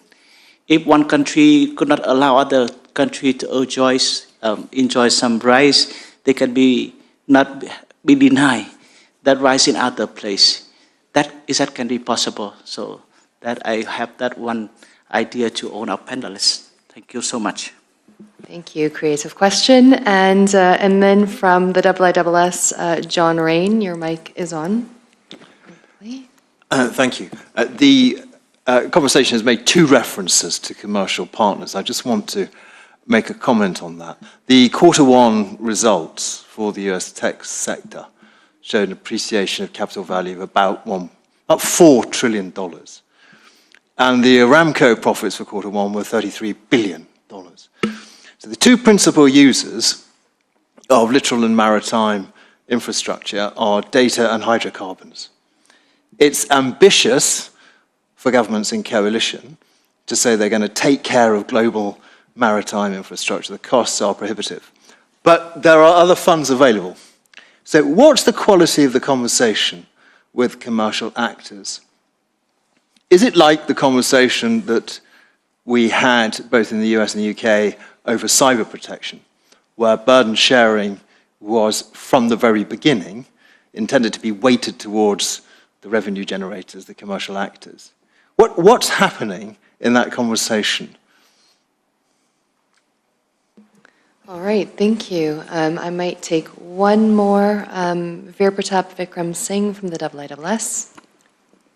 If one country could not allow other country to enjoy some rights, they can not be denied that rights in other place. That can be possible. So that I have that one idea to all our panelists. Thank you so much. Thank you. Creative question. And then from the IISS, John Rain, your mic is on. Thank you. The conversation has made two references to commercial partners. I just want to make a comment on that. The Q1 results for the US tech sector showed an appreciation of capital value of about $4 trillion. And the Aramco profits for Q1 were $33 billion. So the two principal users of littoral and maritime infrastructure are data and hydrocarbons. It's ambitious for governments in coalition to say they're going to take care of global maritime infrastructure. The costs are prohibitive. But there are other funds available. So what's the quality of the conversation with commercial actors? Is it like the conversation that we had both in the US and the UK over cyber protection, where burden sharing was from the very beginning intended to be weighted towards the revenue generators, the commercial actors? What's happening in that conversation? All right, thank you. I might take one more. Virpratap Vikram Singh from the IISS.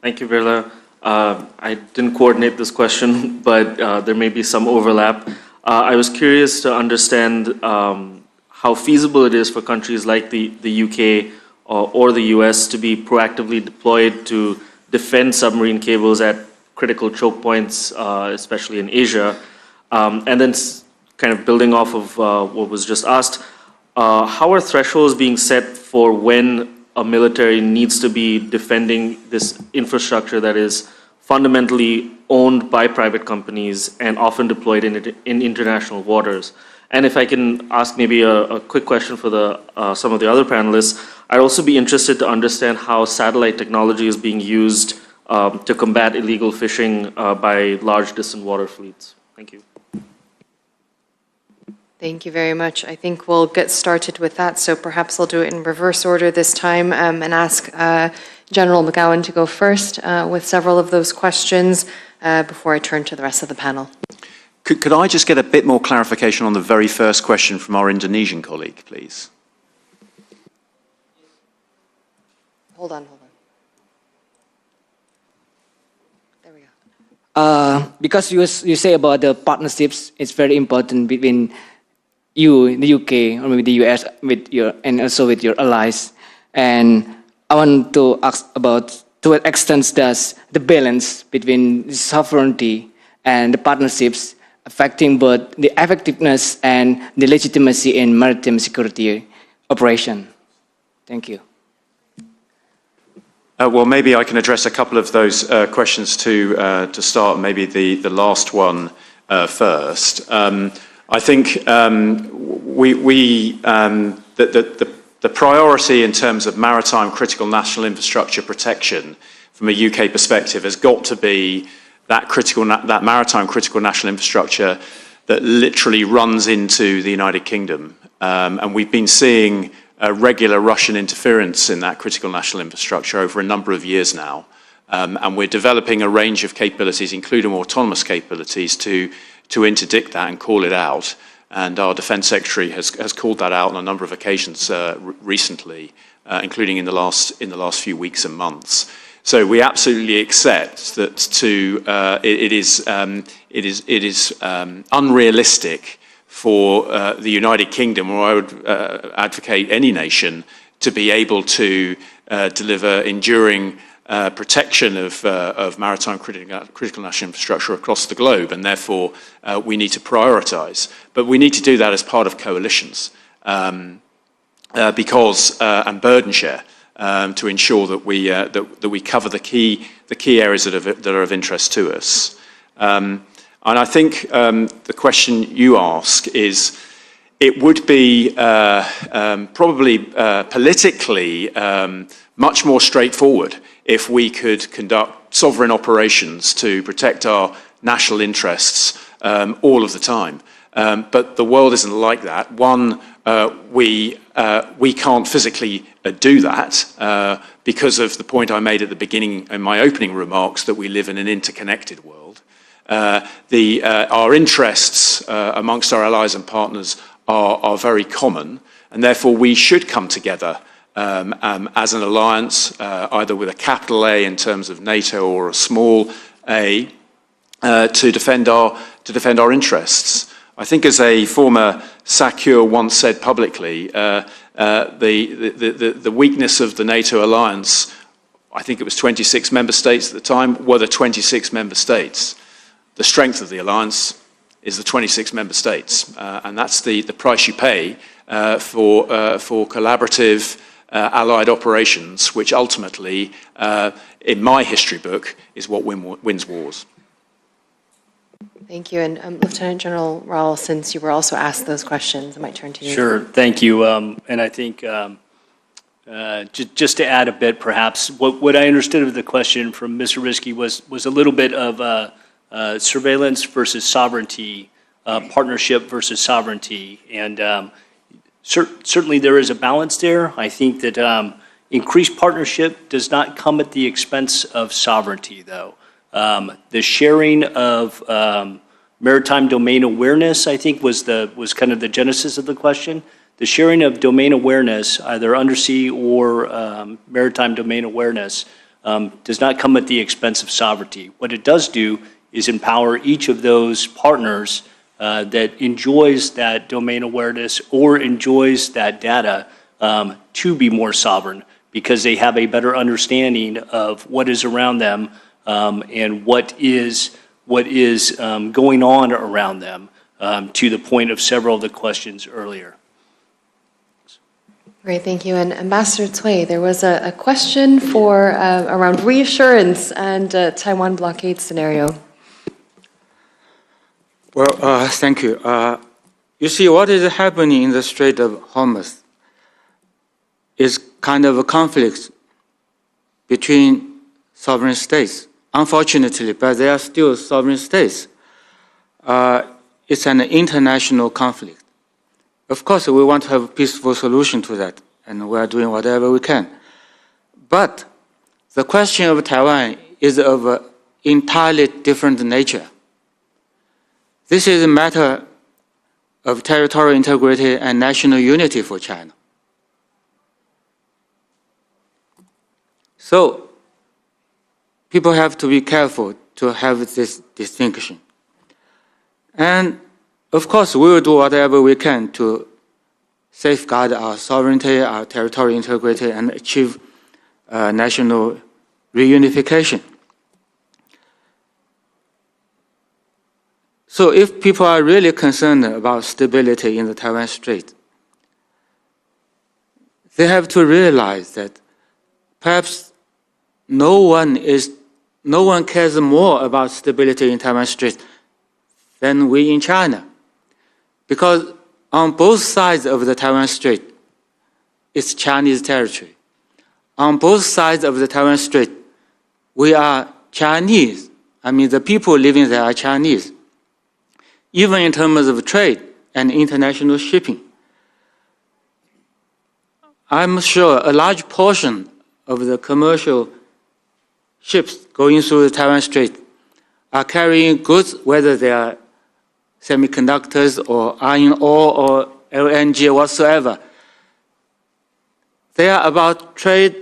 Thank you, Virla. I didn't coordinate this question, but there may be some overlap. I was curious to understand how feasible it is for countries like the UK or the US to be proactively deployed to defend submarine cables at critical choke points, especially in Asia. And then kind of building off of what was just asked, how are thresholds being set for when a military needs to be defending this infrastructure that is fundamentally owned by private companies and often deployed in international waters? And if I can ask maybe a quick question for some of the other panelists, I'd also be interested to understand how satellite technology is being used to combat illegal fishing by large distant water fleets. Thank you. Thank you very much. I think we'll get started with that, so perhaps I'll do it in reverse order this time and ask General McGowan to go first with several of those questions before I turn to the rest of the panel. Could I just get a bit more clarification on the very first question from our Indonesian colleague, please? Hold on. There we go. Because you say about the partnerships, it's very important between you in the UK or maybe the US and also with your allies. And I want to ask about to what extent does the balance between sovereignty and the partnerships affecting both the effectiveness and the legitimacy in maritime security operation? Thank you. Well, maybe I can address a couple of those questions to start, maybe the last one first. I think the priority in terms of maritime critical national infrastructure protection from a UK perspective has got to be that maritime critical national infrastructure that literally runs into the United Kingdom. And we've been seeing regular Russian interference in that critical national infrastructure over a number of years now. And we're developing a range of capabilities, including autonomous capabilities, to interdict that and call it out. And our Defence Secretary has called that out on a number of occasions recently, including in the last few weeks and months. So we absolutely accept that it is unrealistic for the United Kingdom, or I would advocate any nation, to be able to deliver enduring protection of maritime critical national infrastructure across the globe, and therefore we need to prioritise. But we need to do that as part of coalitions because and burden share to ensure that we cover the key areas that are of interest to us. And I think the question you ask is, it would be probably politically much more straightforward if we could conduct sovereign operations to protect our national interests all of the time. But the world isn't like that. One, we can't physically do that because of the point I made at the beginning in my opening remarks, that we live in an interconnected world. Our interests amongst our allies and partners are very common, and therefore we should come together as an alliance, either with a capital A in terms of NATO or a small a, to defend our interests. I think, as a former SACEUR once said publicly, the weakness of the NATO alliance, I think it was 26 member states at the time, were the 26 member states. The strength of the alliance is the 26 member states, and that's the price you pay for collaborative allied operations, which ultimately, in my history book, is what wins wars. Thank you. And Lieutenant General Raoul, since you were also asked those questions, I might turn to you. Sure, thank you. And I think just to add a bit, perhaps, what I understood of the question from Mr. Risky was a little bit of surveillance versus sovereignty, partnership versus sovereignty. And certainly there is a balance there. I think that increased partnership does not come at the expense of sovereignty, though. The sharing of maritime domain awareness, I think, was kind of the genesis of the question. The sharing of domain awareness, either undersea or maritime domain awareness, does not come at the expense of sovereignty. What it does do is empower each of those partners that enjoys that domain awareness or enjoys that data to be more sovereign, because they have a better understanding of what is around them and what is going on around them, to the point of several of the questions earlier. Great, thank you. And Ambassador Cui, there was a question for around reassurance and Taiwan blockade scenario. Well, thank you. You see, what is happening in the Strait of Hormuz is kind of a conflict between sovereign states. Unfortunately, but they are still sovereign states. It's an international conflict. Of course, we want to have a peaceful solution to that, and we are doing whatever we can. But the question of Taiwan is of an entirely different nature. This is a matter of territorial integrity and national unity for China. So, people have to be careful to have this distinction. And, of course, we will do whatever we can to safeguard our sovereignty, our territorial integrity, and achieve national reunification. So if people are really concerned about stability in the Taiwan Strait, they have to realize that perhaps no one cares more about stability in Taiwan Strait than we in China. Because on both sides of the Taiwan Strait, it's Chinese territory. On both sides of the Taiwan Strait, we are Chinese. I mean, the people living there are Chinese. Even in terms of trade and international shipping. I'm sure a large portion of the commercial ships going through the Taiwan Strait are carrying goods, whether they are semiconductors or iron ore or LNG or whatsoever. They are about trade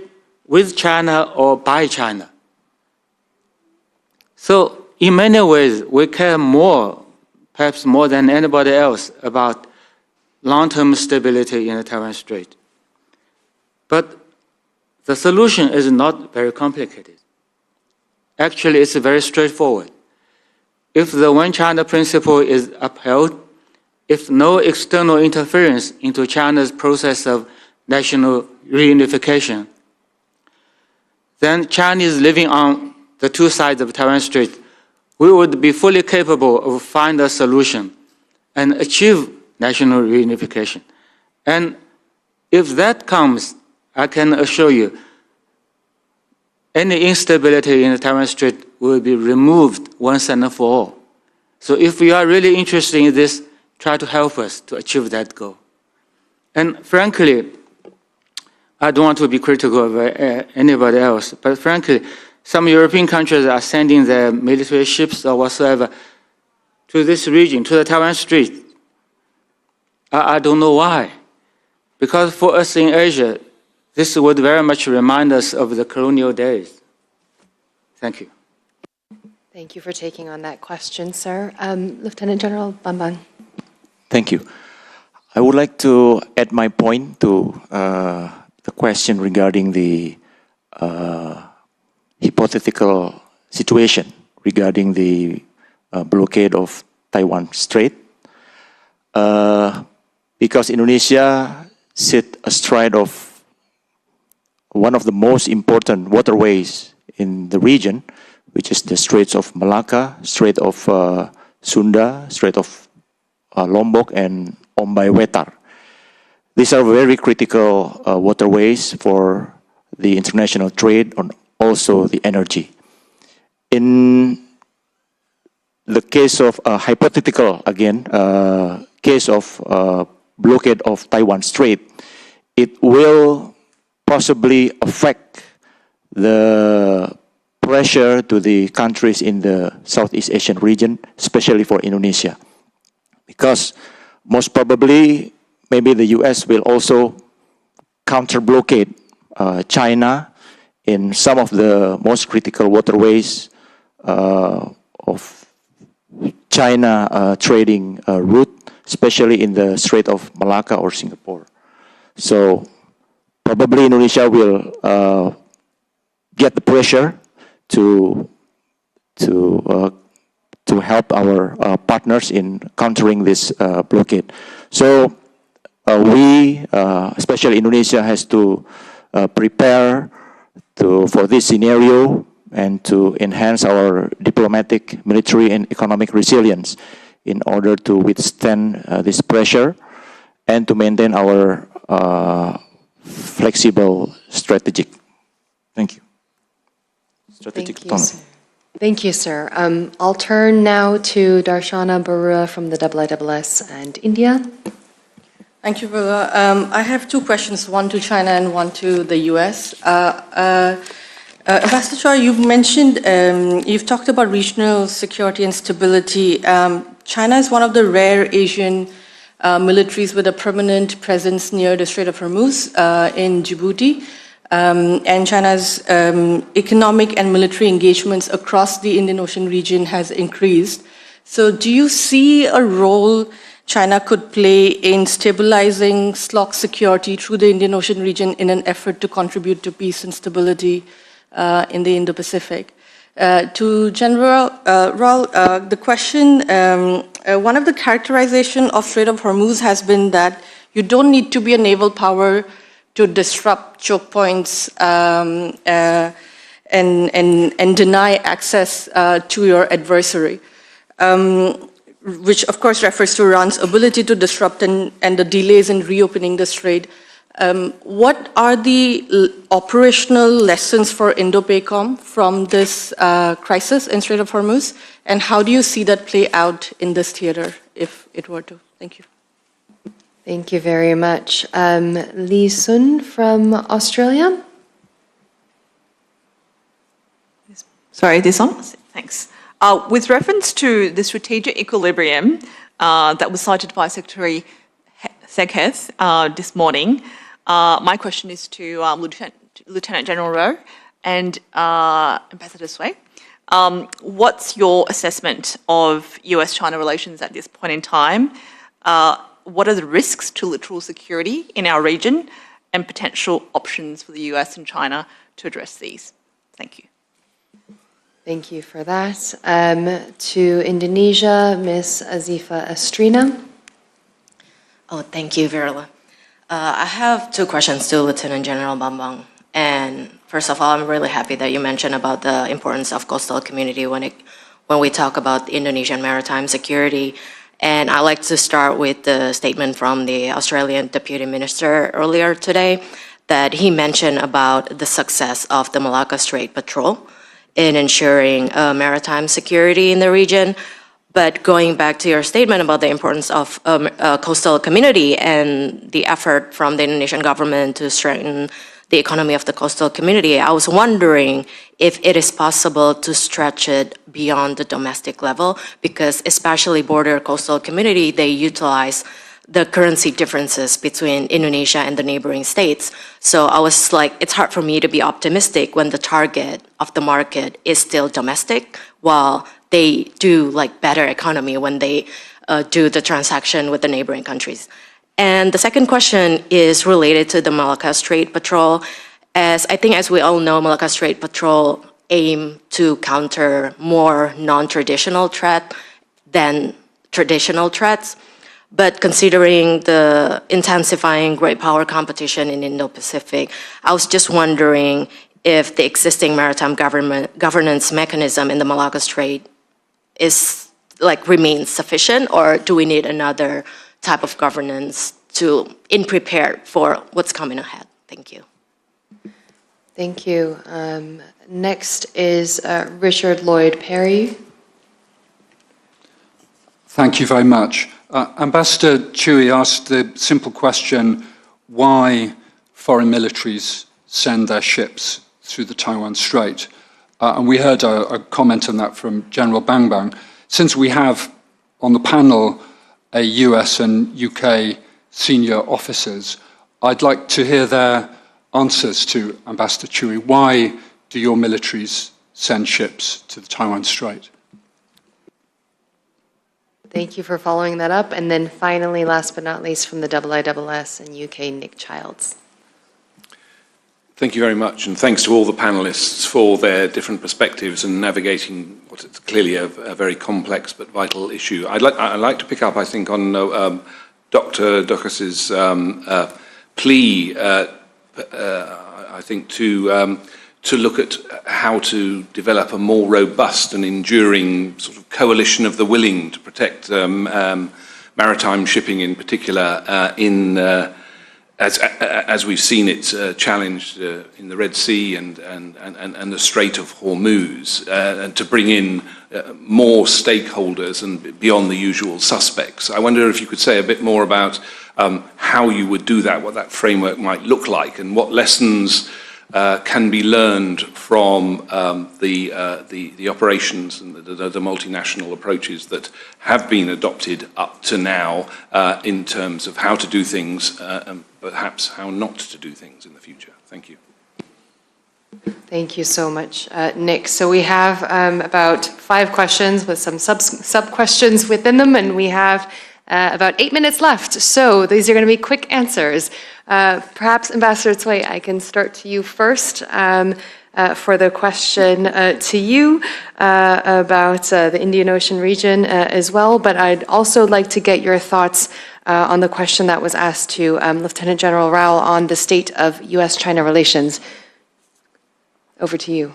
with China or by China. So in many ways, we care more, perhaps more than anybody else, about long-term stability in the Taiwan Strait. But the solution is not very complicated. Actually, it's very straightforward. If the One China principle is upheld, if no external interference into China's process of national reunification, then Chinese living on the two sides of Taiwan Strait, we would be fully capable of finding a solution and achieve national reunification. And if that comes, I can assure you, any instability in the Taiwan Strait will be removed once and for all. So if you are really interested in this, try to help us to achieve that goal. And frankly, I don't want to be critical of anybody else, but frankly, some European countries are sending their military ships or whatsoever to this region, to the Taiwan Strait. I don't know why. Because for us in Asia, this would very much remind us of the colonial days. Thank you. Thank you for taking on that question, sir. Lieutenant General Bambang. Thank you. I would like to add my point to the question regarding the hypothetical situation regarding the blockade of Taiwan Strait. Because Indonesia sits astride of one of the most important waterways in the region, which is the Straits of Malacca, Strait of Sunda, Strait of Lombok, and Ombai Wetar. These are very critical waterways for the international trade and also the energy. In the case of hypothetical, again, case of blockade of Taiwan Strait, it will possibly affect the pressure to the countries in the Southeast Asian region, especially for Indonesia. Because most probably, maybe the US will also counter-blockade China in some of the most critical waterways of China trading route, especially in the Strait of Malacca or Singapore. So probably Indonesia will get the pressure to help our partners in countering this blockade. So we, especially Indonesia, has to prepare for this scenario and to enhance our diplomatic, military, and economic resilience in order to withstand this pressure and to maintain our flexible strategic. Thank you. Strategic autonomy. Thank you, sir. I'll turn now to Darshana Barua from the IISS and India. Thank you, Barua. I have two questions, one to China and one to the US. Ambassador Choi, you've mentioned, you've talked about regional security and stability. China is one of the rare Asian militaries with a permanent presence near the Strait of Hormuz in Djibouti. And China's economic and military engagements across the Indian Ocean region has increased. So do you see a role China could play in stabilizing SLOC security through the Indian Ocean region in an effort to contribute to peace and stability in the Indo-Pacific? To General Raul, the question, one of the characterization of Strait of Hormuz has been that you don't need to be a naval power to disrupt choke points and deny access to your adversary, which of course refers to Iran's ability to disrupt and the delays in reopening the strait. What are the operational lessons for Indo-PACOM from this crisis in Strait of Hormuz, and how do you see that play out in this theater, if it were to? Thank you. Thank you very much. Lee Sun from Australia. Sorry, this on? Thanks. With reference to the strategic equilibrium that was cited by Secretary Segheith this morning, my question is to Lieutenant General Rowe and Ambassador Sway. What's your assessment of US-China relations at this point in time? What are the risks to littoral security in our region and potential options for the US and China to address these? Thank you. Thank you for that. To Indonesia, Ms. Azifa Estrina. Oh, thank you, Virla. I have two questions to Lieutenant General Bambang. And first of all, I'm really happy that you mentioned about the importance of coastal community when we talk about Indonesian maritime security. And I'd like to start with the statement from the Australian Deputy Minister earlier today that he mentioned about the success of the Malacca Strait Patrol in ensuring maritime security in the region. But going back to your statement about the importance of coastal community and the effort from the Indonesian government to strengthen the economy of the coastal community, I was wondering if it is possible to stretch it beyond the domestic level, because especially border coastal community, they utilize the currency differences between Indonesia and the neighboring states. So I was like, it's hard for me to be optimistic when the target of the market is still domestic, while they do like better economy when they do the transaction with the neighboring countries. And the second question is related to the Malacca Strait Patrol. As I think, as we all know, Malacca Strait Patrol aim to counter more non-traditional threat than traditional threats. But considering the intensifying great power competition in Indo-Pacific, I was just wondering if the existing maritime governance mechanism in the Malacca Strait is remains sufficient, or do we need another type of governance in prepared for what's coming ahead? Thank you. Thank you. Next is Richard Lloyd Perry. Thank you very much. Ambassador Chui asked the simple question, why foreign militaries send their ships through the Taiwan Strait? And we heard a comment on that from General Bang Bang. Since we have on the panel a US and UK senior officers, I'd like to hear their answers to Ambassador Chui. Why do your militaries send ships to the Taiwan Strait? Thank you for following that up. And then finally, last but not least, from the IISS and UK, Nick Childs. Thank you very much, and thanks to all the panelists for their different perspectives and navigating what is clearly a very complex but vital issue. I'd like to pick up, I think, on Dr. Ducas's plea, I think, to look at how to develop a more robust and enduring sort of coalition of the willing to protect maritime shipping in particular as we've seen it challenged in the Red Sea and the Strait of Hormuz, and to bring in more stakeholders and beyond the usual suspects. I wonder if you could say a bit more about how you would do that, what that framework might look like, and what lessons can be learned from the operations and the multinational approaches that have been adopted up to now in terms of how to do things and perhaps how not to do things in the future? Thank you. Thank you so much, Nick. So we have about 5 questions with some sub-questions within them, and we have about 8 minutes left. So these are going to be quick answers. Perhaps, Ambassador Tsui, I can start to you first for the question to you about the Indian Ocean region as well. But I'd also like to get your thoughts on the question that was asked to Lieutenant General Rao on the state of U.S.-China relations. Over to you.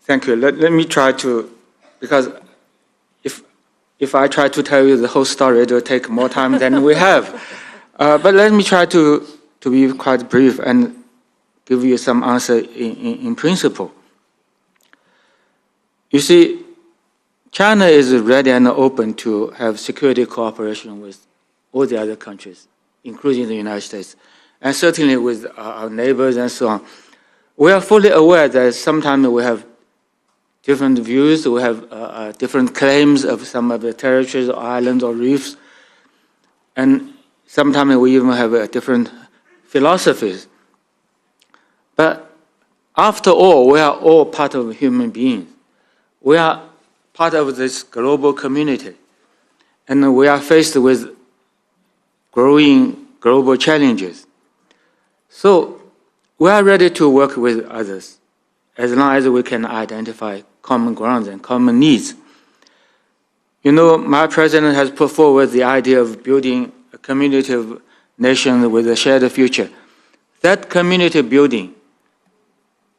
Thank you. Let me try to, because if I try to tell you the whole story, it will take more time than we have. But let me try to be quite brief and give you some answer in principle. You see, China is ready and open to have security cooperation with all the other countries, including the United States, and certainly with our neighbors and so on. We are fully aware that sometimes we have different views, we have different claims of some of the territories or islands or reefs, and sometimes we even have different philosophies. But after all, we are all part of human beings. We are part of this global community, and we are faced with growing global challenges. So we are ready to work with others as long as we can identify common grounds and common needs. You know, my president has put forward the idea of building a community of nations with a shared future. That community building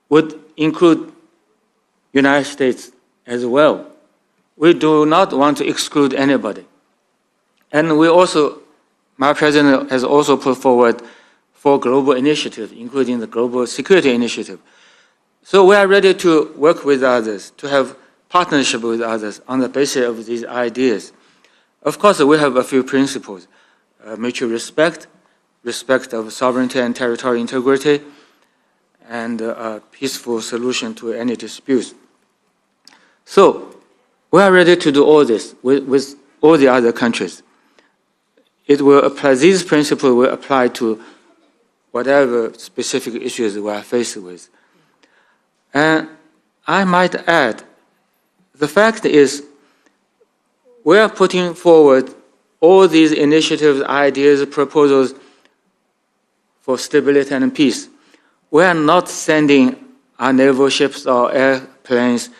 would include United States as well. We do not want to exclude anybody. And we also, my president has also put forward 4 global initiatives, including the Global Security Initiative. So we are ready to work with others, to have partnership with others on the basis of these ideas. Of course, we have a few principles: mutual respect, respect of sovereignty and territorial integrity, and a peaceful solution to any disputes. So we are ready to do all this with all the other countries. It will apply, these principles will apply to whatever specific issues we are faced with. And I might add, the fact is, we are putting forward all these initiatives, ideas, proposals for stability and peace. We are not sending our naval ships or airplanes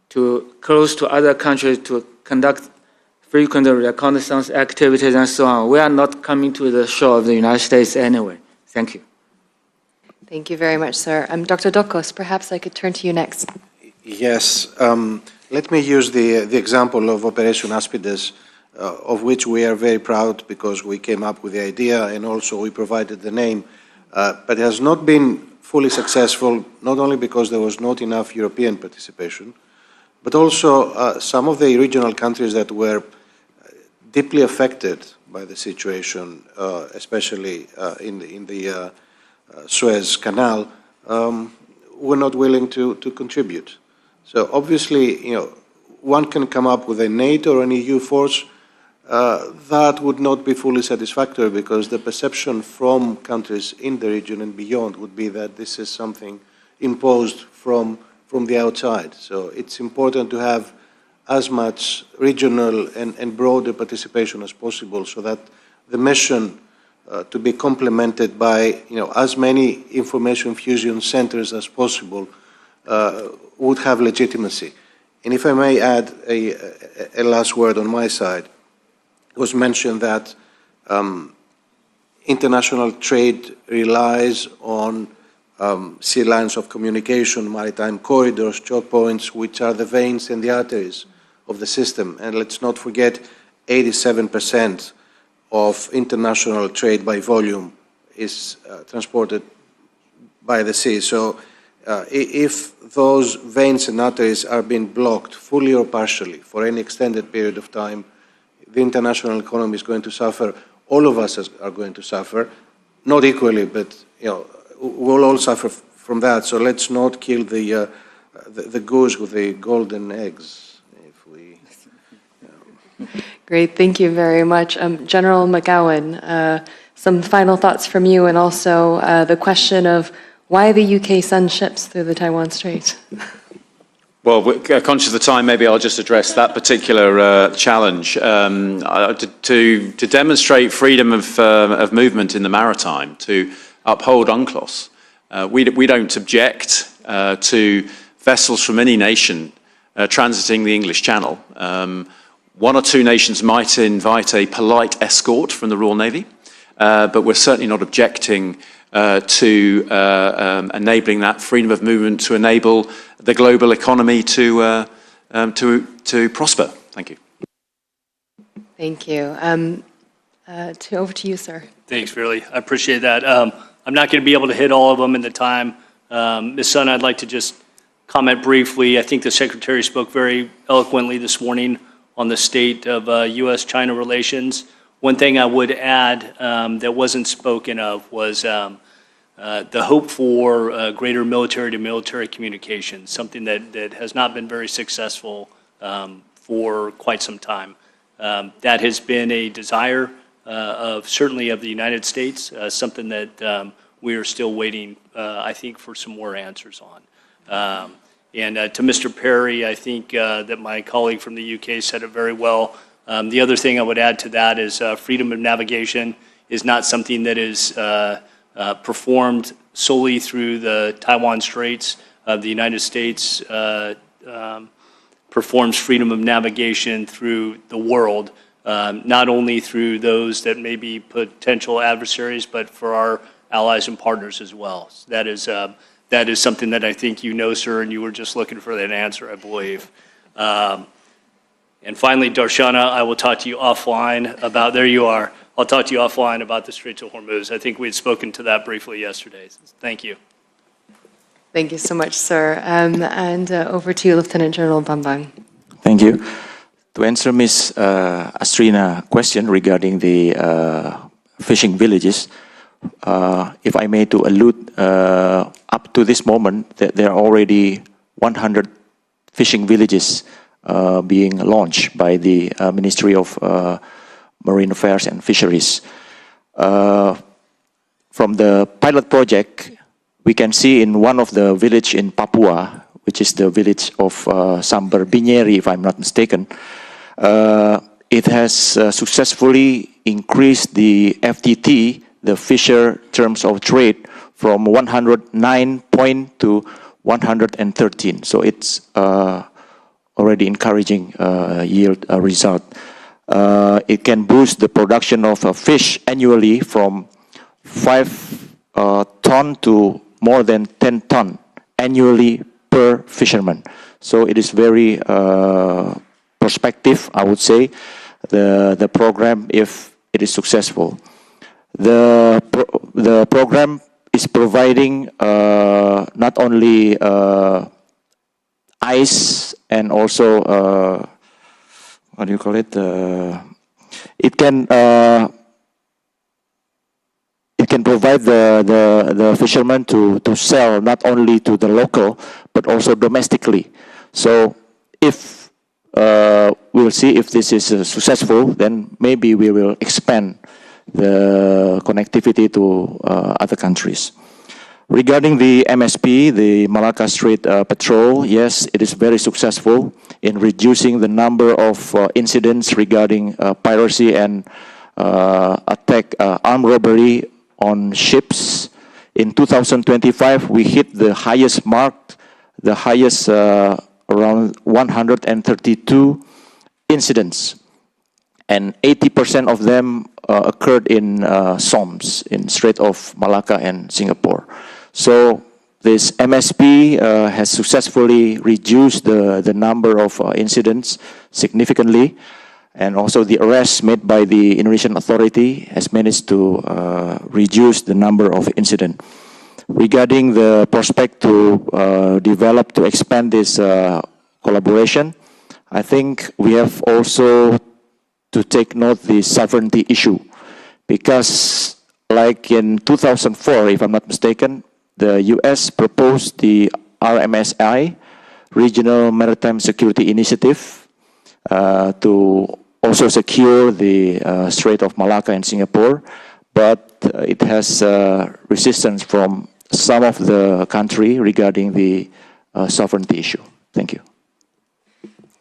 to close to other countries to conduct frequent reconnaissance activities and so on. We are not coming to the shore of the United States anyway. Thank you. Thank you very much, sir. Dr. Dokos, perhaps I could turn to you next. Yes. Let me use the example of Operation Aspides, of which we are very proud because we came up with the idea and also we provided the name. But it has not been fully successful, not only because there was not enough European participation, but also some of the regional countries that were deeply affected by the situation, especially in the Suez Canal, were not willing to contribute. So obviously, you know, one can come up with a NATO or an EU force that would not be fully satisfactory because the perception from countries in the region and beyond would be that this is something imposed from the outside. So it's important to have as much regional and broader participation as possible so that the mission to be complemented by, you know, as many information fusion centers as possible would have legitimacy. And if I may add a last word on my side, it was mentioned that international trade relies on sea lines of communication, maritime corridors, choke points, which are the veins and the arteries of the system. And let's not forget, 87% of international trade by volume is transported by the sea. So if those veins and arteries are being blocked fully or partially for any extended period of time, the international economy is going to suffer. All of us are going to suffer, not equally, but you know, we'll all suffer from that. So let's not kill the goose with the golden eggs. If we, Great, thank you very much. General McGowan, some final thoughts from you, and also the question of why the UK sends ships through the Taiwan Strait. Well, conscious of the time, maybe I'll just address that particular challenge. To demonstrate freedom of movement in the maritime, to uphold UNCLOS, we don't object to vessels from any nation transiting the English Channel. One or two nations might invite a polite escort from the Royal Navy, but we're certainly not objecting to enabling that freedom of movement to enable the global economy to prosper. Thank you. Thank you. Over to you, sir. Thanks, Verily. I appreciate that. I'm not going to be able to hit all of them in the time. Ms. Sun, I'd like to just comment briefly. I think the Secretary spoke very eloquently this morning on the state of U.S.-China relations. One thing I would add that wasn't spoken of was the hope for greater military-to-military communication, something that has not been very successful for quite some time. That has been a desire certainly of the United States, something that we are still waiting, I think, for some more answers on. And to Mr. Perry, I think that my colleague from the UK said it very well. The other thing I would add to that is freedom of navigation is not something that is performed solely through the Taiwan Straits. The United States performs freedom of navigation through the world, not only through those that may be potential adversaries, but for our allies and partners as well. So that is something that I think you know, sir, and you were just looking for that answer, I believe. And finally, Darshana, I will talk to you offline about, there you are, I'll talk to you offline about the Straits of Hormuz. I think we had spoken to that briefly yesterday. Thank you. Thank you so much, sir. And over to you, Lieutenant General Bambang. Thank you. To answer Ms. Astrina's question regarding the fishing villages, if I may to allude, up to this moment, there are already 100 fishing villages being launched by the Ministry of Marine Affairs and Fisheries. From the pilot project, we can see in one of the village in Papua, which is the village of Samber Binyeri, if I'm not mistaken, it has successfully increased the FTT, the fisher terms of trade, from 109 point to 113. So it's already encouraging yield result. It can boost the production of fish annually from 5 ton to more than 10 ton annually per fisherman. So it is very prospective, I would say, the program, if it is successful. The program is providing not only ice and also what do you call it? It can provide the fishermen to sell not only to the local but also domestically. So if we'll see if this is successful, then maybe we will expand the connectivity to other countries. Regarding the MSP, the Malacca Strait Patrol, yes, it is very successful in reducing the number of incidents regarding piracy and armed robbery on ships. In 2025, we hit the highest mark, the highest around 132 incidents, and 80% of them occurred in SOMs, in Strait of Malacca and Singapore. So this MSP has successfully reduced the number of incidents significantly, and also the arrests made by the Indonesian authority has managed to reduce the number of incidents. Regarding the prospect to develop, to expand this collaboration, I think we have also to take note the sovereignty issue, because like in 2004, if I'm not mistaken, the U.S. proposed the RMSI, Regional Maritime Security Initiative, to also secure the Strait of Malacca in Singapore, but it has resistance from some of the country regarding the sovereignty issue. Thank you.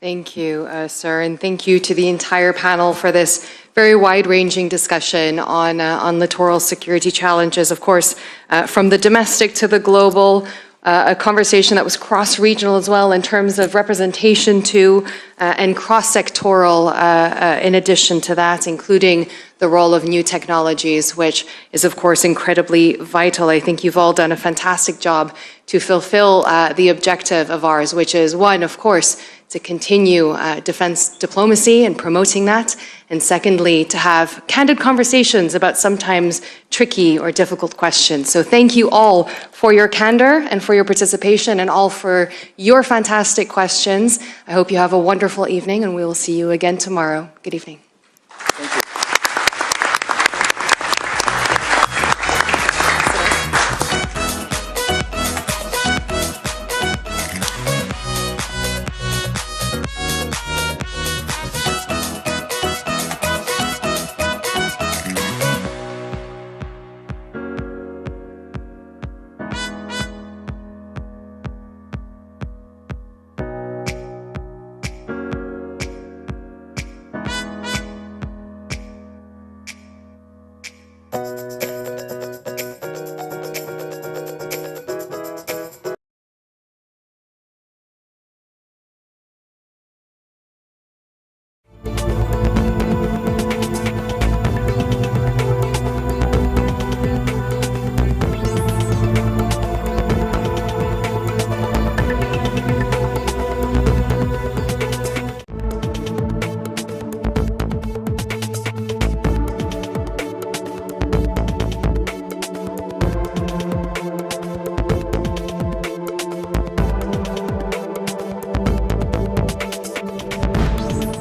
Thank you, sir, and thank you to the entire panel for this very wide-ranging discussion on littoral security challenges, of course, from the domestic to the global, a conversation that was cross-regional as well in terms of representation too, and cross-sectoral in addition to that, including the role of new technologies, which is, of course, incredibly vital. I think you've all done a fantastic job to fulfill the objective of ours, which is, one, of course, to continue defense diplomacy and promoting that, and secondly, to have candid conversations about sometimes tricky or difficult questions. So thank you all for your candor and for your participation, and all for your fantastic questions. I hope you have a wonderful evening, and we will see you again tomorrow. Good evening. Thank you.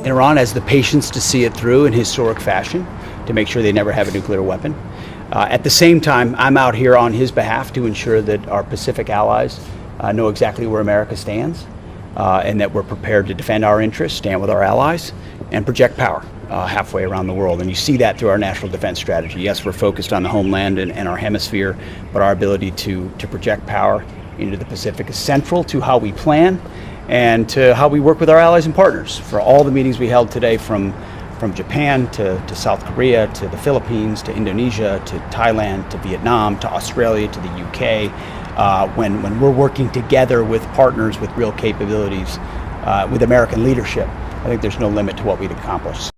Iran has the patience to see it through in historic fashion, to make sure they never have a nuclear weapon. At the same time, I'm out here on his behalf to ensure that our Pacific allies know exactly where America stands, and that we're prepared to defend our interests, stand with our allies, and project power halfway around the world. And you see that through our national defense strategy. Yes, we're focused on the homeland and our hemisphere, but our ability to project power into the Pacific is central to how we plan and to how we work with our allies and partners. For all the meetings we held today, from Japan to South Korea, to the Philippines, to Indonesia, to Thailand, to Vietnam, to Australia, to the UK, when we're working together with partners with real capabilities, with American leadership, I think there's no limit to what we'd accomplish.